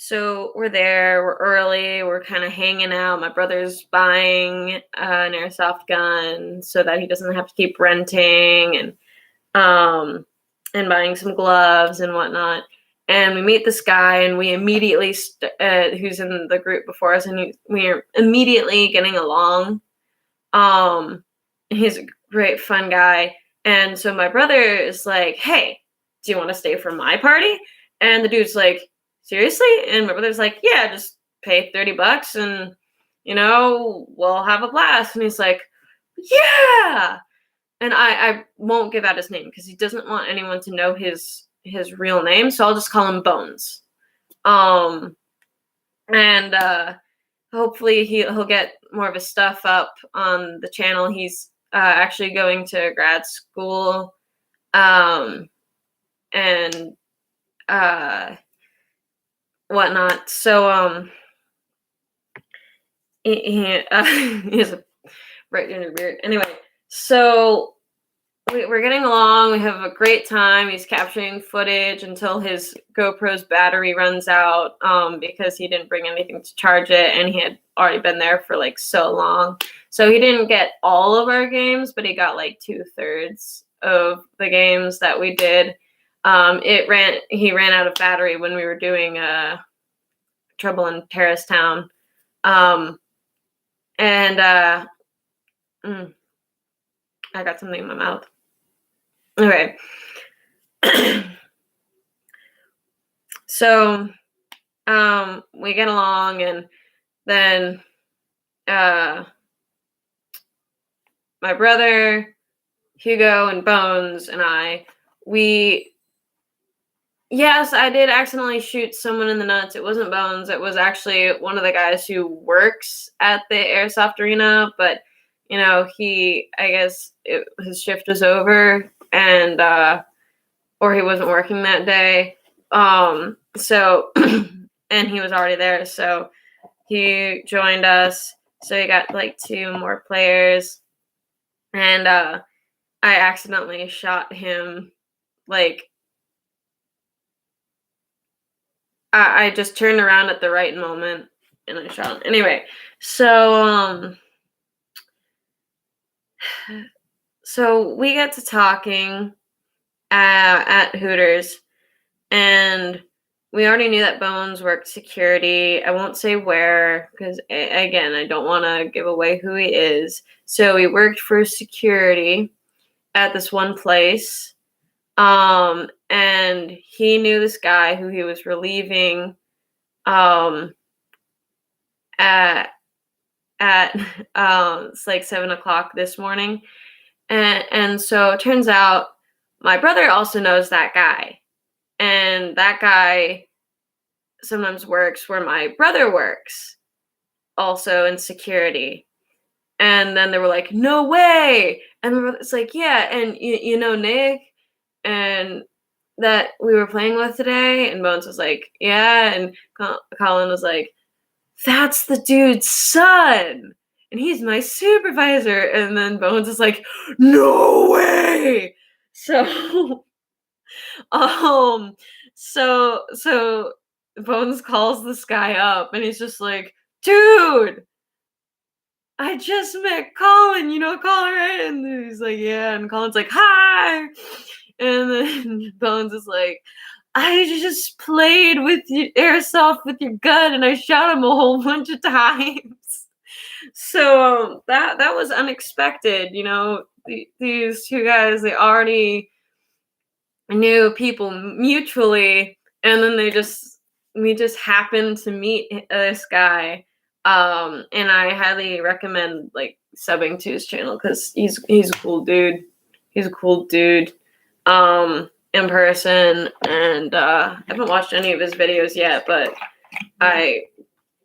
S1: So we're there, we're early, we're kind of hanging out. My brother's buying an airsoft gun so that he doesn't have to keep renting, and buying some gloves and whatnot. And we meet this guy, and we immediately, who's in the group before us, and we're immediately getting along. He's a great, fun guy. And so my brother is like, hey, do you want to stay for my party? And the dude's like, seriously? And my brother's like, yeah, just pay $30 and, we'll have a blast. And he's like, yeah. And I won't give out his name because he doesn't want anyone to know his real name. So I'll just call him Bones. Hopefully he'll get more of his stuff up on the channel. He's actually going to grad school. whatnot. So he has a bright ginger beard. Anyway, so we're getting along. We have a great time. He's capturing footage until his GoPro's battery runs out because he didn't bring anything to charge it, and he had already been there for like so long. So he didn't get all of our games, but he got like 2/3 of the games that we did. He ran out of battery when we were doing Trouble in Terrace Town. And I got something in my mouth. Okay. So we get along, and then my brother, Hugo, and Bones and yes, I did accidentally shoot someone in the nuts. It wasn't Bones. It was actually one of the guys who works at the airsoft arena, but I guess his shift was over, and or he wasn't working that day. So and he was already there, so he joined us. So he got like 2 more players, and I accidentally shot him. Like, I just turned around at the right moment and I shot him. Anyway, so we get to talking at Hooters, and we already knew that Bones worked security. I won't say where because, again, I don't want to give away who he is. So he worked for security at this one place. And he knew this guy who he was relieving at it's like 7:00 this morning. And so it turns out my brother also knows that guy. And that guy sometimes works where my brother works, also in security. And then they were like, no way. And it's like, yeah. And you know Nick? And that we were playing with today? And Bones was like, yeah. And Colin was like, that's the dude's son. And he's my supervisor. And then Bones is like, no way. So so Bones calls this guy up, and he's just like, dude, I just met Colin, Colin, right? And he's like, yeah. And Colin's like, hi. And then Bones is like, I just played with your airsoft with your gun, and I shot him a whole bunch of times. So that was unexpected. These 2 guys, they already knew people mutually, and then we just happened to meet this guy. And I highly recommend like subbing to his channel because he's a cool dude. He's a cool dude in person, and I haven't watched any of his videos yet, but I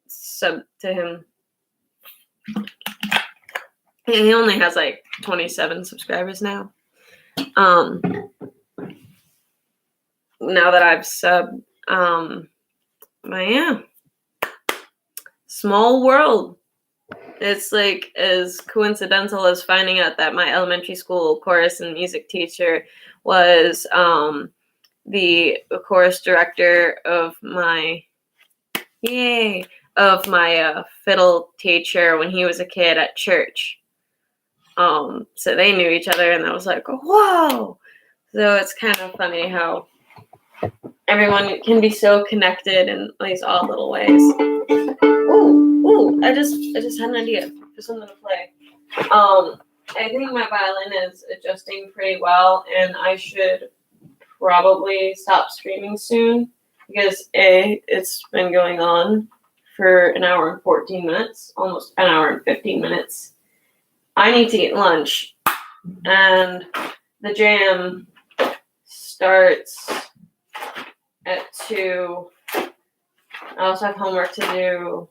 S1: subbed to him. He only has like 27 subscribers now. Now that I've subbed, but yeah, small world. It's like as coincidental as finding out that my elementary school chorus and music teacher was the chorus director of my fiddle teacher when he was a kid at church. So they knew each other, and I was like, whoa. So it's kind of funny how everyone can be so connected in these odd little ways. Ooh, I just had an idea for something to play. I think my violin is adjusting pretty well, and I should probably stop streaming soon because it's been going on for an hour and 14 minutes, almost an hour and 15 minutes. I need to get lunch, and the jam starts at 2. I also have homework to do.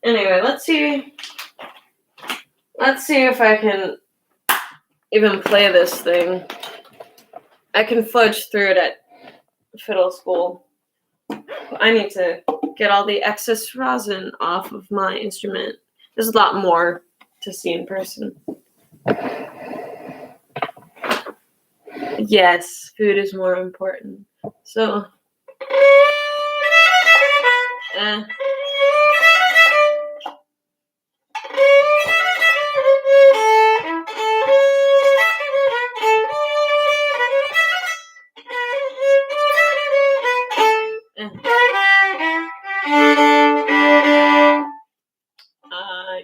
S1: Anyway, let's see if I can even play this thing. I can fudge through it at fiddle school. I need to get all the excess rosin off of my instrument. There's a lot more to see in person. Yes, food is more important. So, I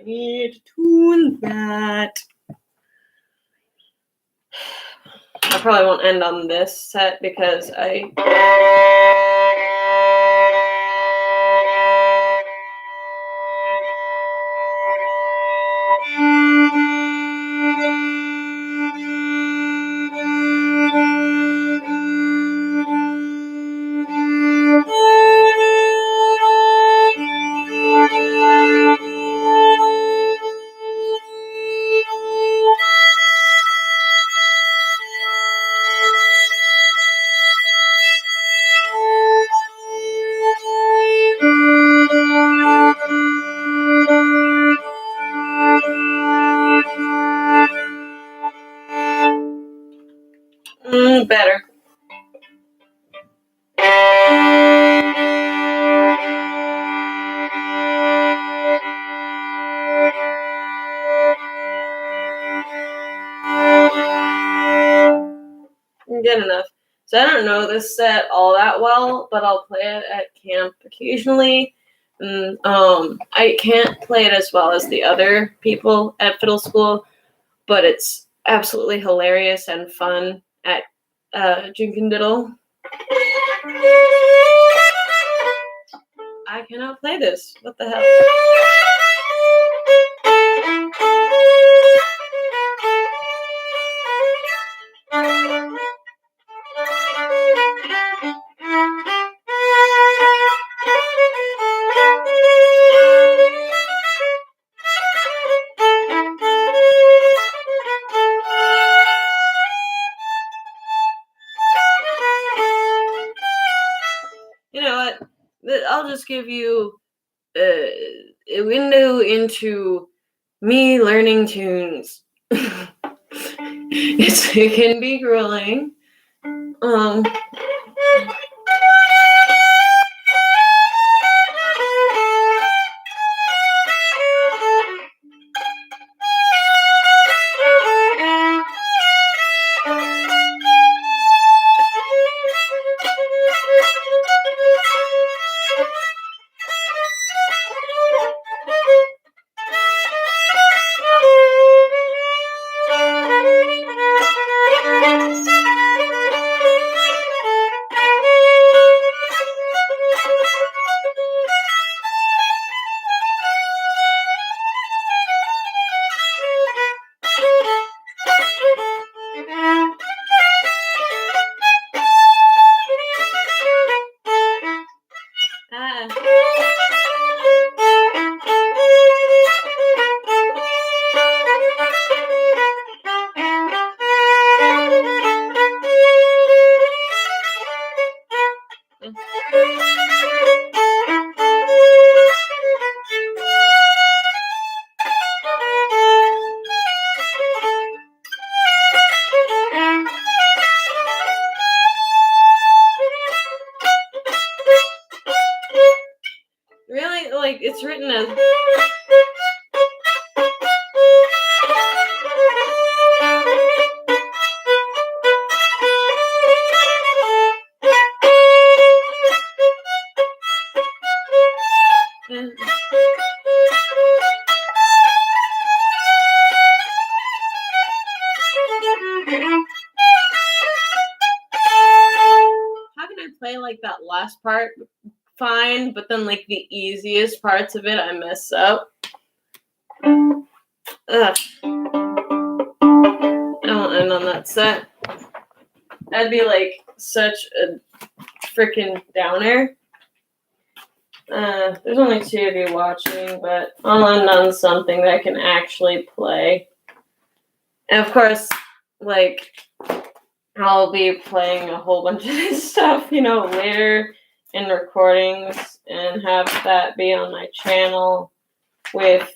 S1: need to tune that. I probably won't end on this set because I better. Good enough. So I don't know this set all that well, but I'll play it at camp occasionally. I can't play it as well as the other people at fiddle school, but it's absolutely hilarious and fun at Jinkindiddle. I cannot play this. What the hell? You know what? I'll just give you a window into me learning tunes. It can be grueling. Really? Like, it's written as... How can I play, like, that last part fine, but then, like, the easiest parts of it I mess up? Ugh. I won't end on that set. That'd be, like, such a freaking downer. There's only 2 of you watching, but I'll end on something that I can actually play. And of course, like, I'll be playing a whole bunch of this stuff, later in recordings and have that be on my channel with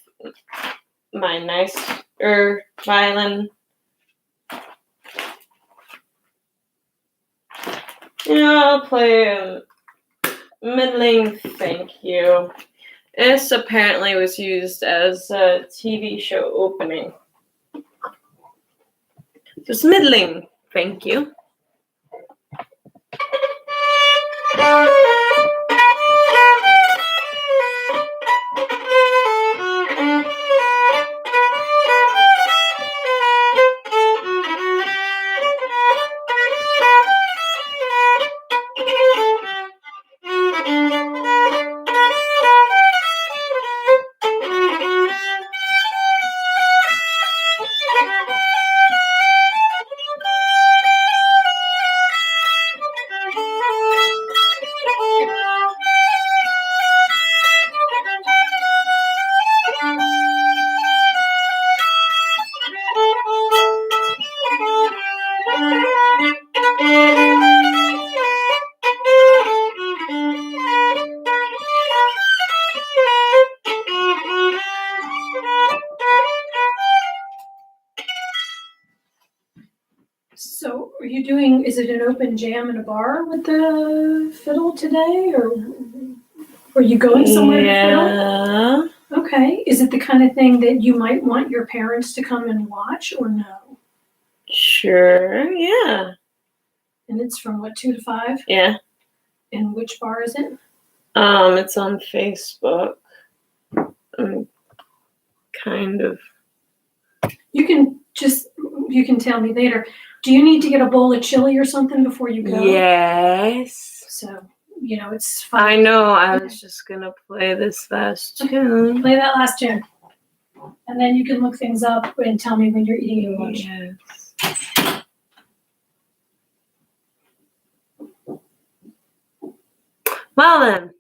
S1: my nicer violin. I'll play a middling Thank You. This apparently was used as a TV show opening. Just middling Thank You.
S2: So, are you doing, is it an open jam in a bar with the fiddle today, or are you going somewhere to fiddle? Okay. Is it the kind of thing that you might want your parents to come and watch, or no?
S1: Sure, yeah.
S2: And it's from what, 2 to 5?
S1: Yeah.
S2: And which bar is it?
S1: It's on Facebook. Kind of.
S2: You can tell me later. Do you need to get a bowl of chili or something before you go?
S1: Yes.
S2: So, it's fun.
S1: I know, I was just gonna play this last tune.
S2: Play that last tune. And then you can look things up and tell me when you're eating your lunch.
S1: Yes. Well then.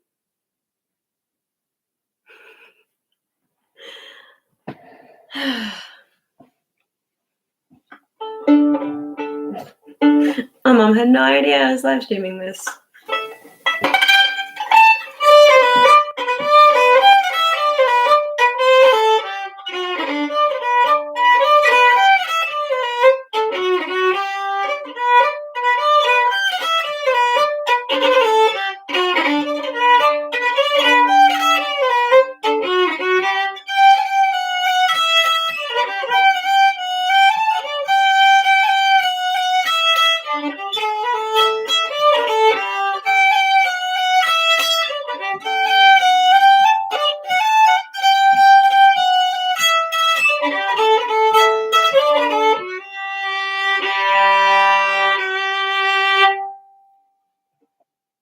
S1: My mom had no idea I was live streaming this.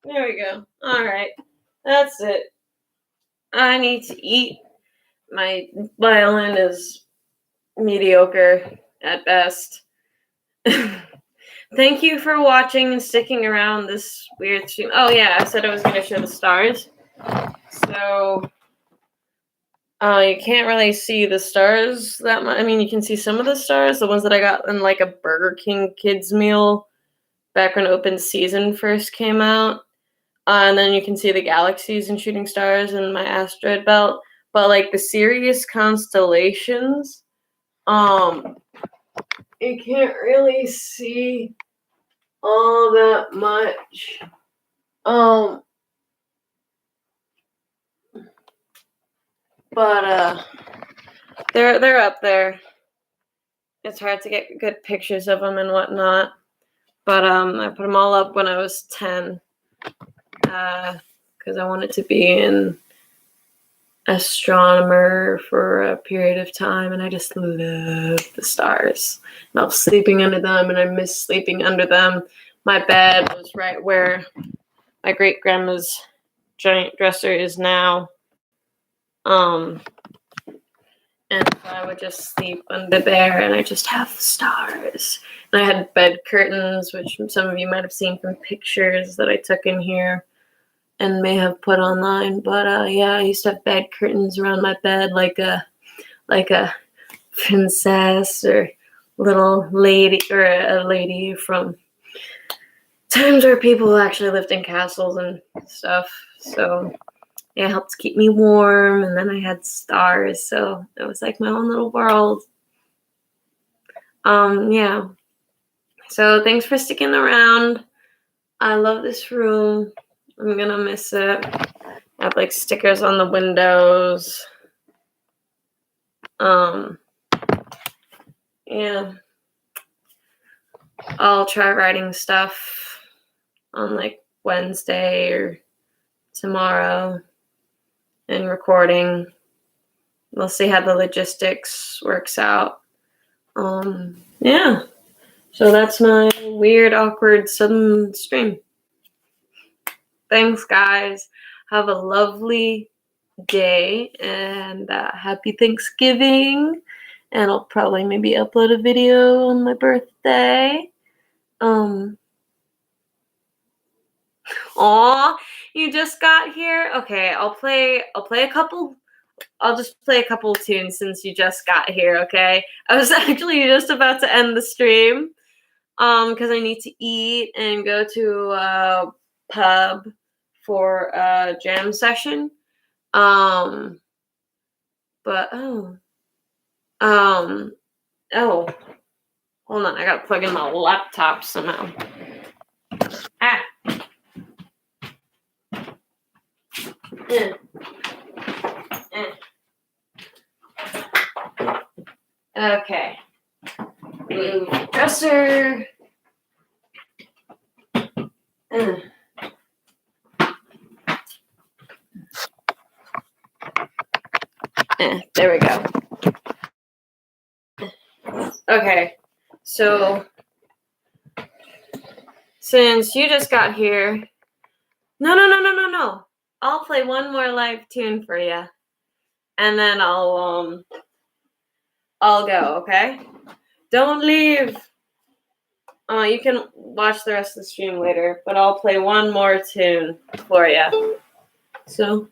S1: There we go. All right. That's it. I need to eat. My violin is mediocre at best. Thank you for watching and sticking around this weird stream. Oh yeah, I said I was going to show the stars. So, you can't really see the stars that much. I mean, you can see some of the stars, the ones that I got in like a Burger King kids meal back when Open Season first came out. And then you can see the galaxies and shooting stars in my asteroid belt. But like the Sirius constellations, you can't really see all that much. But they're up there. It's hard to get good pictures of them and whatnot. But I put them all up when I was 10. Because I wanted to be an astronomer for a period of time, and I just love the stars. And I was sleeping under them, and I miss sleeping under them. My bed was right where my great-grandma's giant dresser is now. And I would just sleep under there, and I just have the stars. And I had bed curtains, which some of you might have seen from pictures that I took in here and may have put online. But yeah, I used to have bed curtains around my bed like a princess or little lady, or a lady from times where people actually lived in castles and stuff. So yeah, it helped keep me warm. And then I had stars, so it was like my own little world. Yeah. So thanks for sticking around. I love this room. I'm gonna miss it. I have like stickers on the windows. Yeah. I'll try writing stuff on like Wednesday or tomorrow and recording. We'll see how the logistics works out. Yeah. So that's my weird, awkward, sudden stream. Thanks, guys. Have a lovely day and happy Thanksgiving. And I'll probably maybe upload a video on my birthday. Aw, you just got here? Okay, I'll play a couple. I'll just play a couple tunes since you just got here, okay? I was actually just about to end the stream. Because I need to eat and go to a pub for a jam session. But hold on, I gotta plug in my laptop somehow. Ah. Okay. Dresser. There we go. Okay, so since you just got here, no. I'll play one more live tune for you, and then I'll go. Okay, don't leave. You can watch the rest of the stream later, but I'll play one more tune for you. So.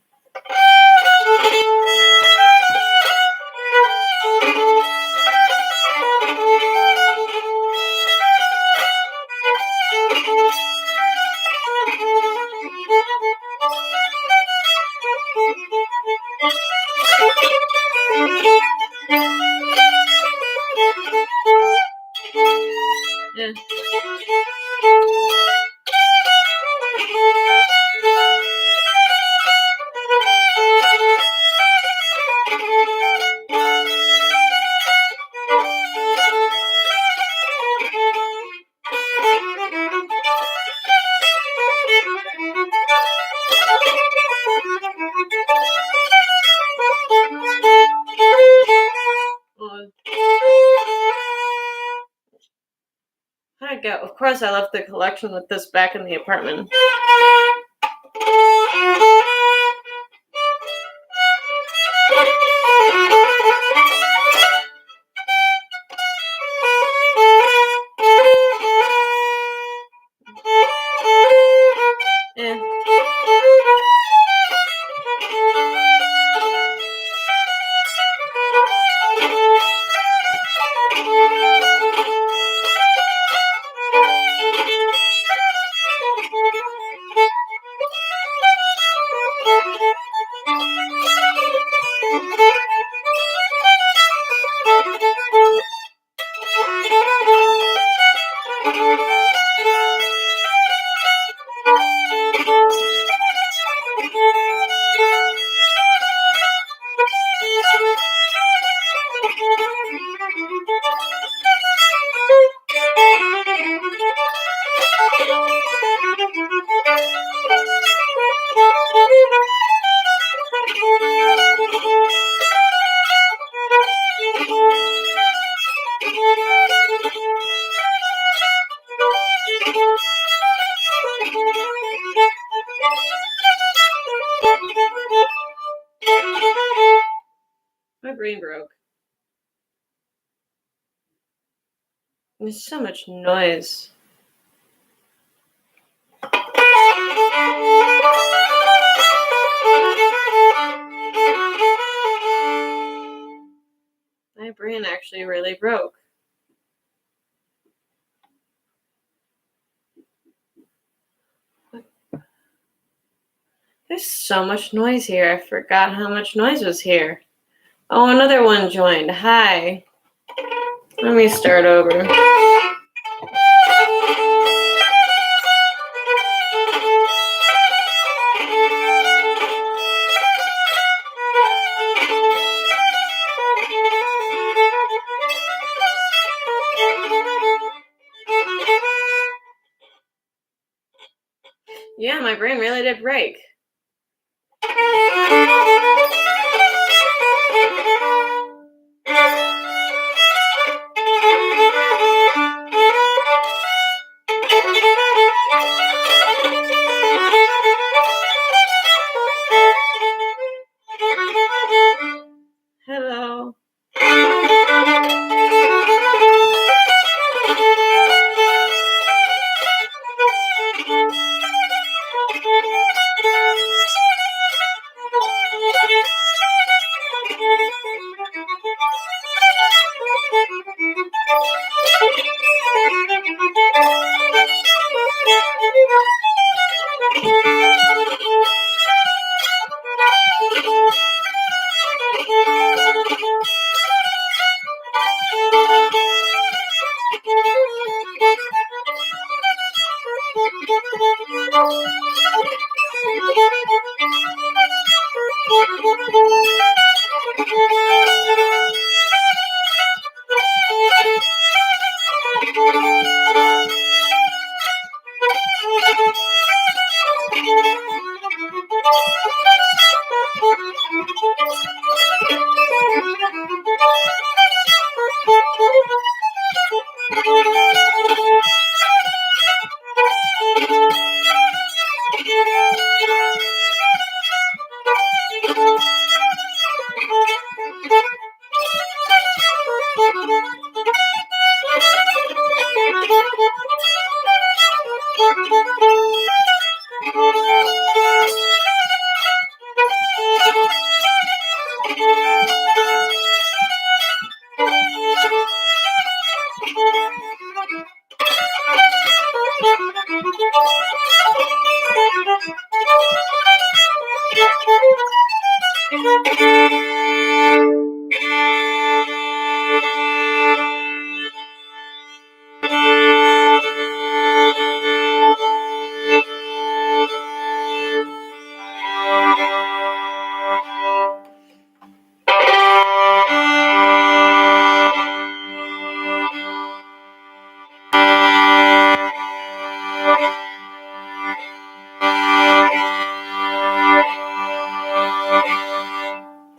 S1: Yeah. How'd it go? Of course, I left the collection with this back in the apartment. Yeah. My brain broke. There's so much noise. My brain actually really broke. There's so much noise here. I forgot how much noise was here. Oh, another one joined. Hi. Let me start over. Yeah, my brain really did break. Hello.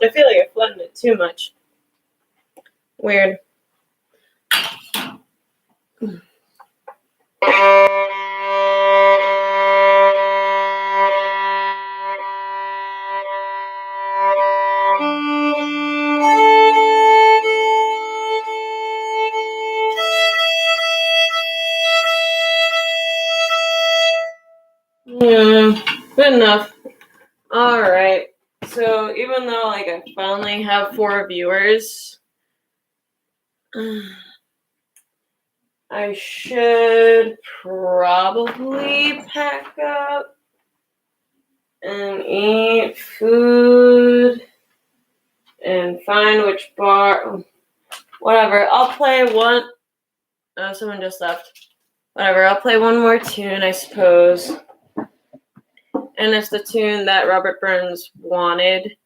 S1: I feel like I flattened it too much. Weird. Good enough. Alright. So even though like I finally have 4 viewers, I should probably pack up and eat food and find which bar. Whatever. I'll play one. Oh, someone just left. Whatever. I'll play one more tune, I suppose. And it's the tune that Robert Burns wanted.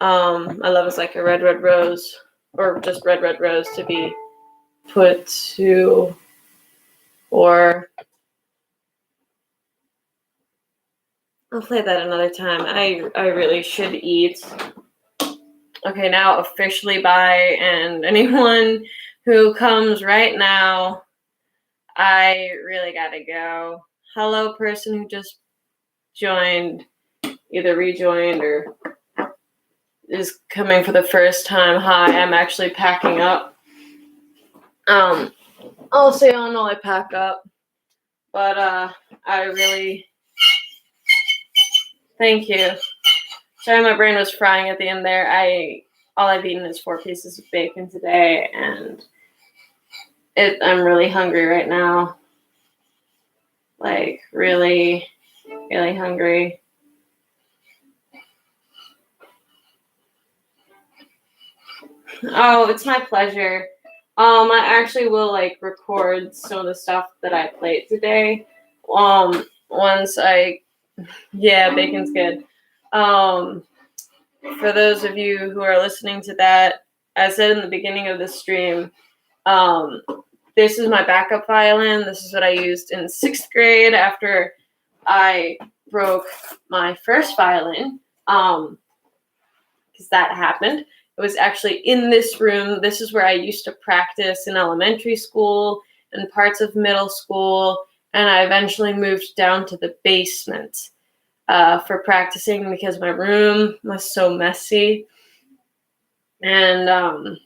S1: My Love Is Like a Red, Red Rose, or just Red, Red Rose to be put to, or I'll play that another time. I really should eat. Okay, now officially bye, and anyone who comes right now, I really gotta go. Hello, person who just joined, either rejoined or is coming for the first time. Hi, I'm actually packing up. Also, y'all know I pack up, but I really thank you. Sorry, my brain was frying at the end there. All I've eaten is 4 pieces of bacon today, and I'm really hungry right now. Like really, really hungry. Oh, it's my pleasure. I actually will like record some of the stuff that I played today. Once yeah, bacon's good. Um, for those of you who are listening to that, as I said in the beginning of the stream, this is my backup violin. This is what I used in 6th grade after I broke my first violin. Because that happened. It was actually in this room. This is where I used to practice in elementary school and parts of middle school. And I eventually moved down to the basement for practicing because my room was so messy. And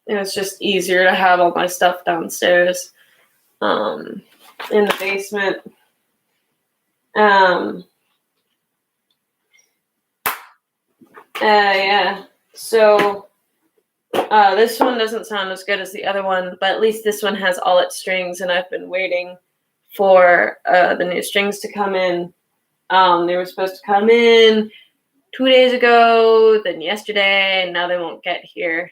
S1: it was just easier to have all my stuff downstairs in the basement. Yeah. So this one doesn't sound as good as the other one, but at least this one has all its strings, and I've been waiting for the new strings to come in. They were supposed to come in 2 days ago, then yesterday, and now they won't get here.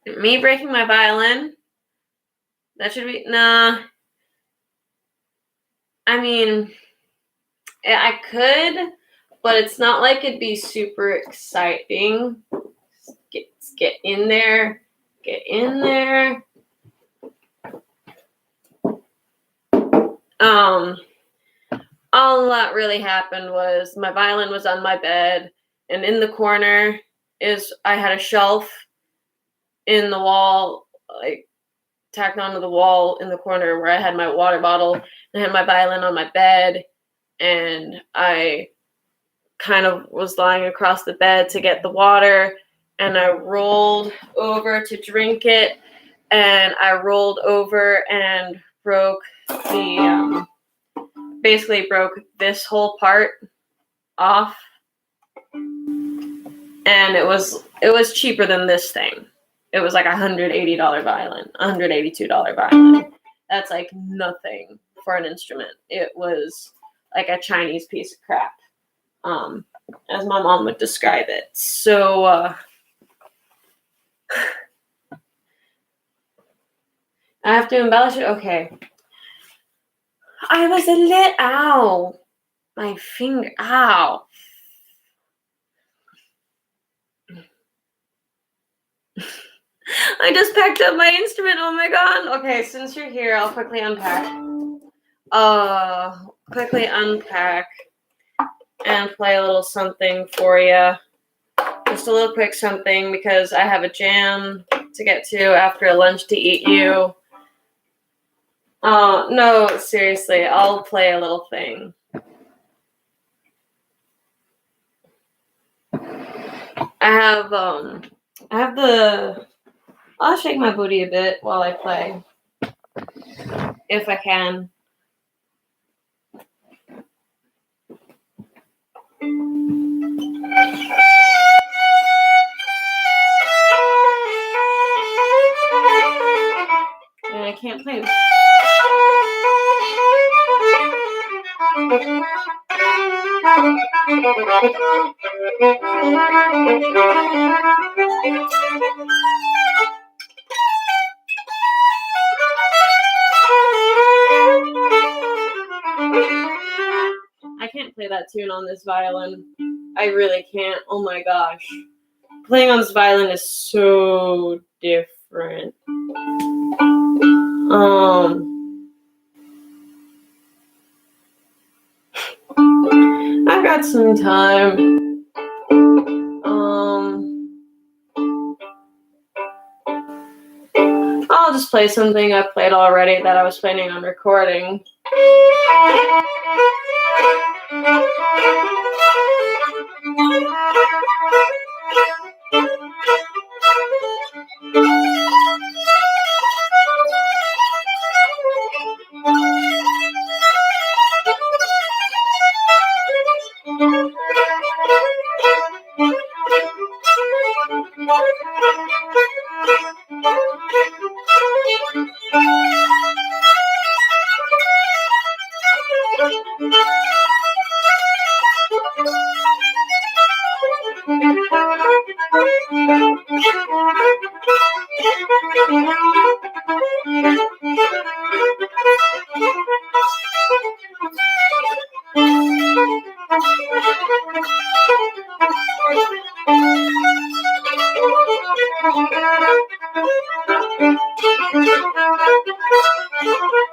S1: Me breaking my violin? That should be... Nah. I mean, I could, but it's not like it'd be super exciting. Get in there. Get in there. All that really happened was my violin was on my bed, and in the corner I had a shelf in the wall, like tacked onto the wall in the corner where I had my water bottle, and I had my violin on my bed, and I kind of was lying across the bed to get the water, and I rolled over to drink it, and I rolled over and broke basically broke this whole part off, and it was cheaper than this thing. It was like $180 violin, $182 violin. That's like nothing for an instrument. It was like a Chinese piece of crap, as my mom would describe it. So I have to embellish it. Okay. I was a lit. Ow. My finger. Ow. I just packed up my instrument. Oh my god. Okay, since you're here, I'll quickly unpack. Quickly unpack and play a little something for you. Just a little quick something because I have a jam to get to after a lunch to eat you. No, seriously, I'll play a little thing. I'll shake my booty a bit while I play. If I can. And I can't play. I can't play that tune on this violin. I really can't. Oh my gosh. Playing on this violin is so different. I've got some time. I'll just play something I played already that I was planning on recording.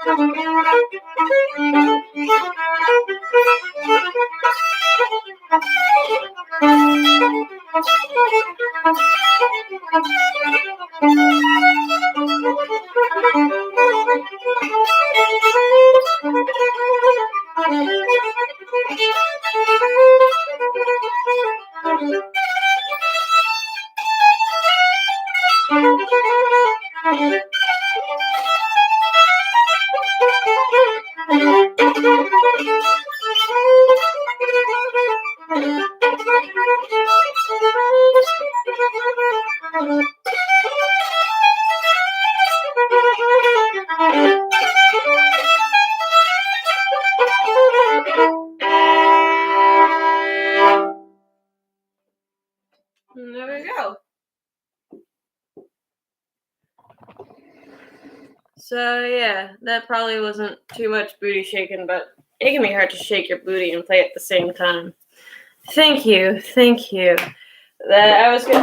S1: And there we go. So yeah, that probably wasn't too much booty shaking, but it can be hard to shake your booty and play at the same time. Thank you. That I was good.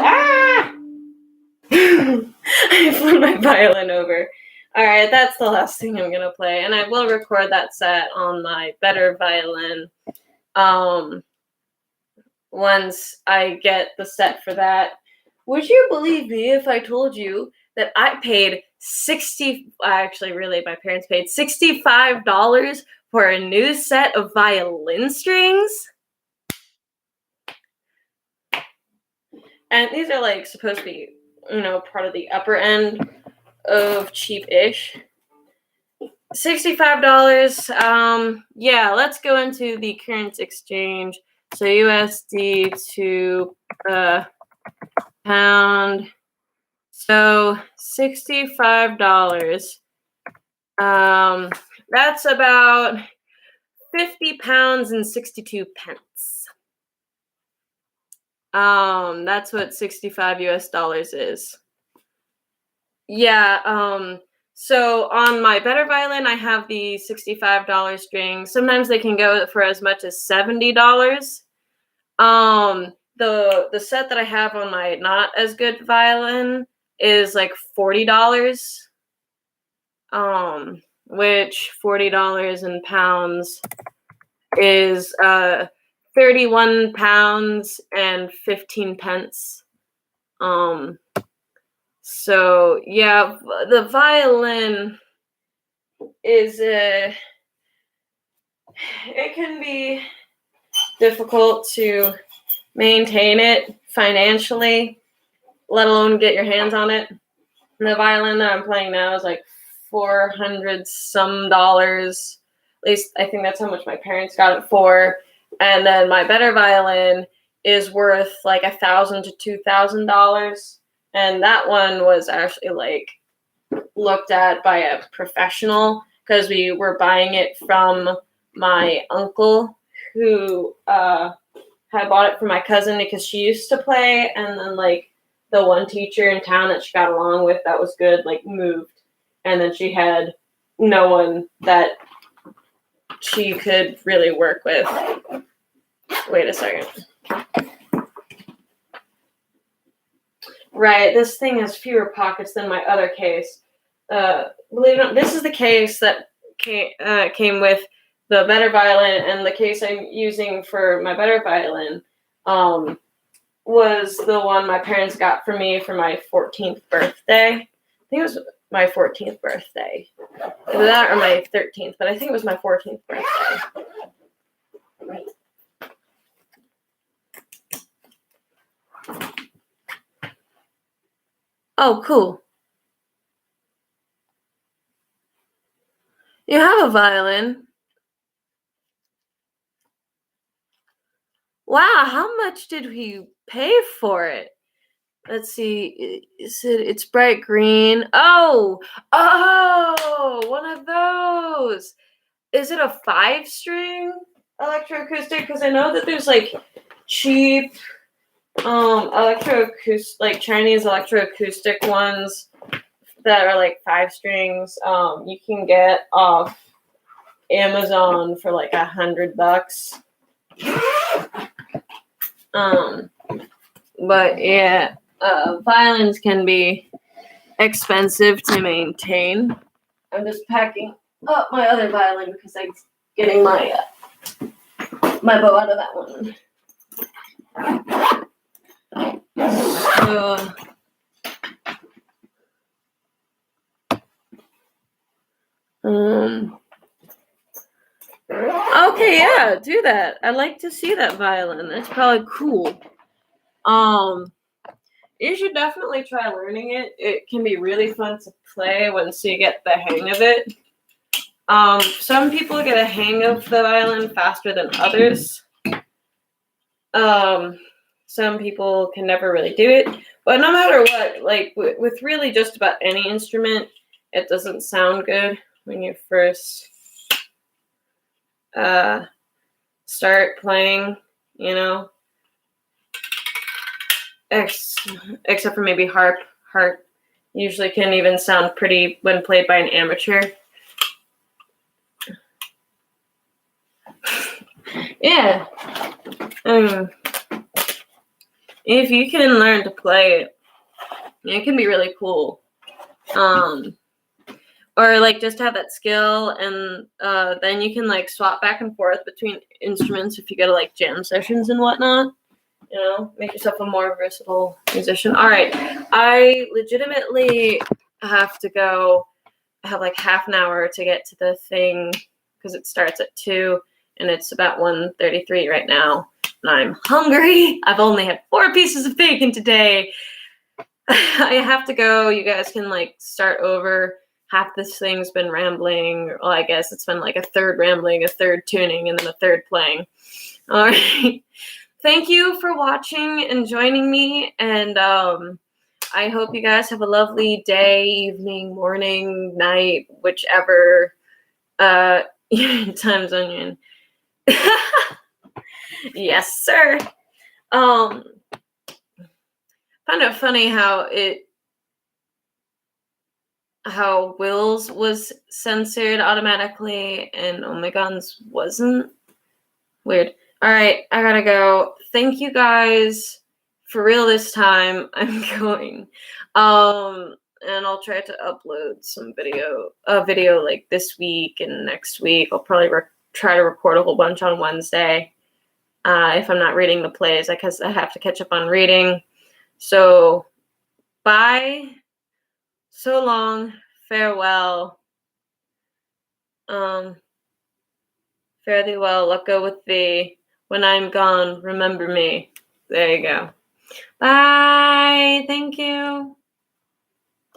S1: I flipped my violin over. All right, that's the last thing I'm gonna play, and I will record that set on my better violin. Once I get the set for that. Would you believe me if I told you that I paid my parents paid $65 for a new set of violin strings? And these are like supposed to be, part of the upper end of cheap-ish. $65. Yeah, let's go into the currency exchange. So USD to pound. So $65. That's about 50 pounds and 62 pence. That's what 65 US dollars is. Yeah, so on my better violin, I have the $65 strings. Sometimes they can go for as much as $70. The set that I have on my not as good violin is like $40. Which $40 in pounds is 31 pounds and 15 pence. So yeah, the violin is it can be difficult to maintain it financially, let alone get your hands on it. And the violin that I'm playing now is like $400 some dollars. At least I think that's how much my parents got it for. And then my better violin is worth like $1,000 to $2,000. And that one was actually like looked at by a professional because we were buying it from my uncle who had bought it for my cousin because she used to play, and then like the one teacher in town that she got along with that was good like moved, and then she had no one that she could really work with. Wait a second. Right, this thing has fewer pockets than my other case. Believe it or not, this is the case that came with the better violin, and the case I'm using for my better violin was the one my parents got for me for my 14th birthday. I think it was my 14th birthday. Either that or my 13th, but I think it was my 14th birthday. Oh, cool. You have a violin. Wow, how much did we pay for it? Let's see. It's bright green. Oh, one of those. Is it a 5-string electroacoustic? Because I know that there's like cheap electroacoustic, like Chinese electroacoustic ones that are like 5 strings. You can get off Amazon for like $100. But yeah, violins can be expensive to maintain. I'm just packing my other violin because I'm getting my my bow out of that one. So, okay, yeah, do that. I'd like to see that violin. That's probably cool. You should definitely try learning it. It can be really fun to play once you get the hang of it. Some people get a hang of the violin faster than others. Some people can never really do it. But no matter what, like with really just about any instrument, it doesn't sound good when you first start playing, you know. Except for maybe harp. Harp usually can even sound pretty when played by an amateur. Yeah. If you can learn to play it, it can be really cool. Or like just have that skill, and then you can like swap back and forth between instruments if you go to like jam sessions and whatnot. You know, make yourself a more versatile musician. All right, I legitimately have to go. I have like half an hour to get to the thing because it starts at 2 and it's about 1:33 right now. And I'm hungry. I've only had 4 pieces of bacon today. I have to go. You guys can like start over. Half this thing's been rambling. Well, I guess it's been like a third rambling, a third tuning, and then a third playing. All right. Thank you for watching and joining me. And I hope you guys have a lovely day, evening, morning, night, whichever time zone you're in. Yes, sir. Kind of funny how Will's was censored automatically and Omegon's wasn't. Weird. All right, I gotta go. Thank you guys for real this time. I'm going. And I'll try to upload some video like this week and next week. I'll probably try to record a whole bunch on Wednesday. If I'm not reading the plays, because I have to catch up on reading. So, bye. So long. Farewell. Fare thee well. Let go with thee. When I'm gone, remember me. There you go. Bye. Thank you.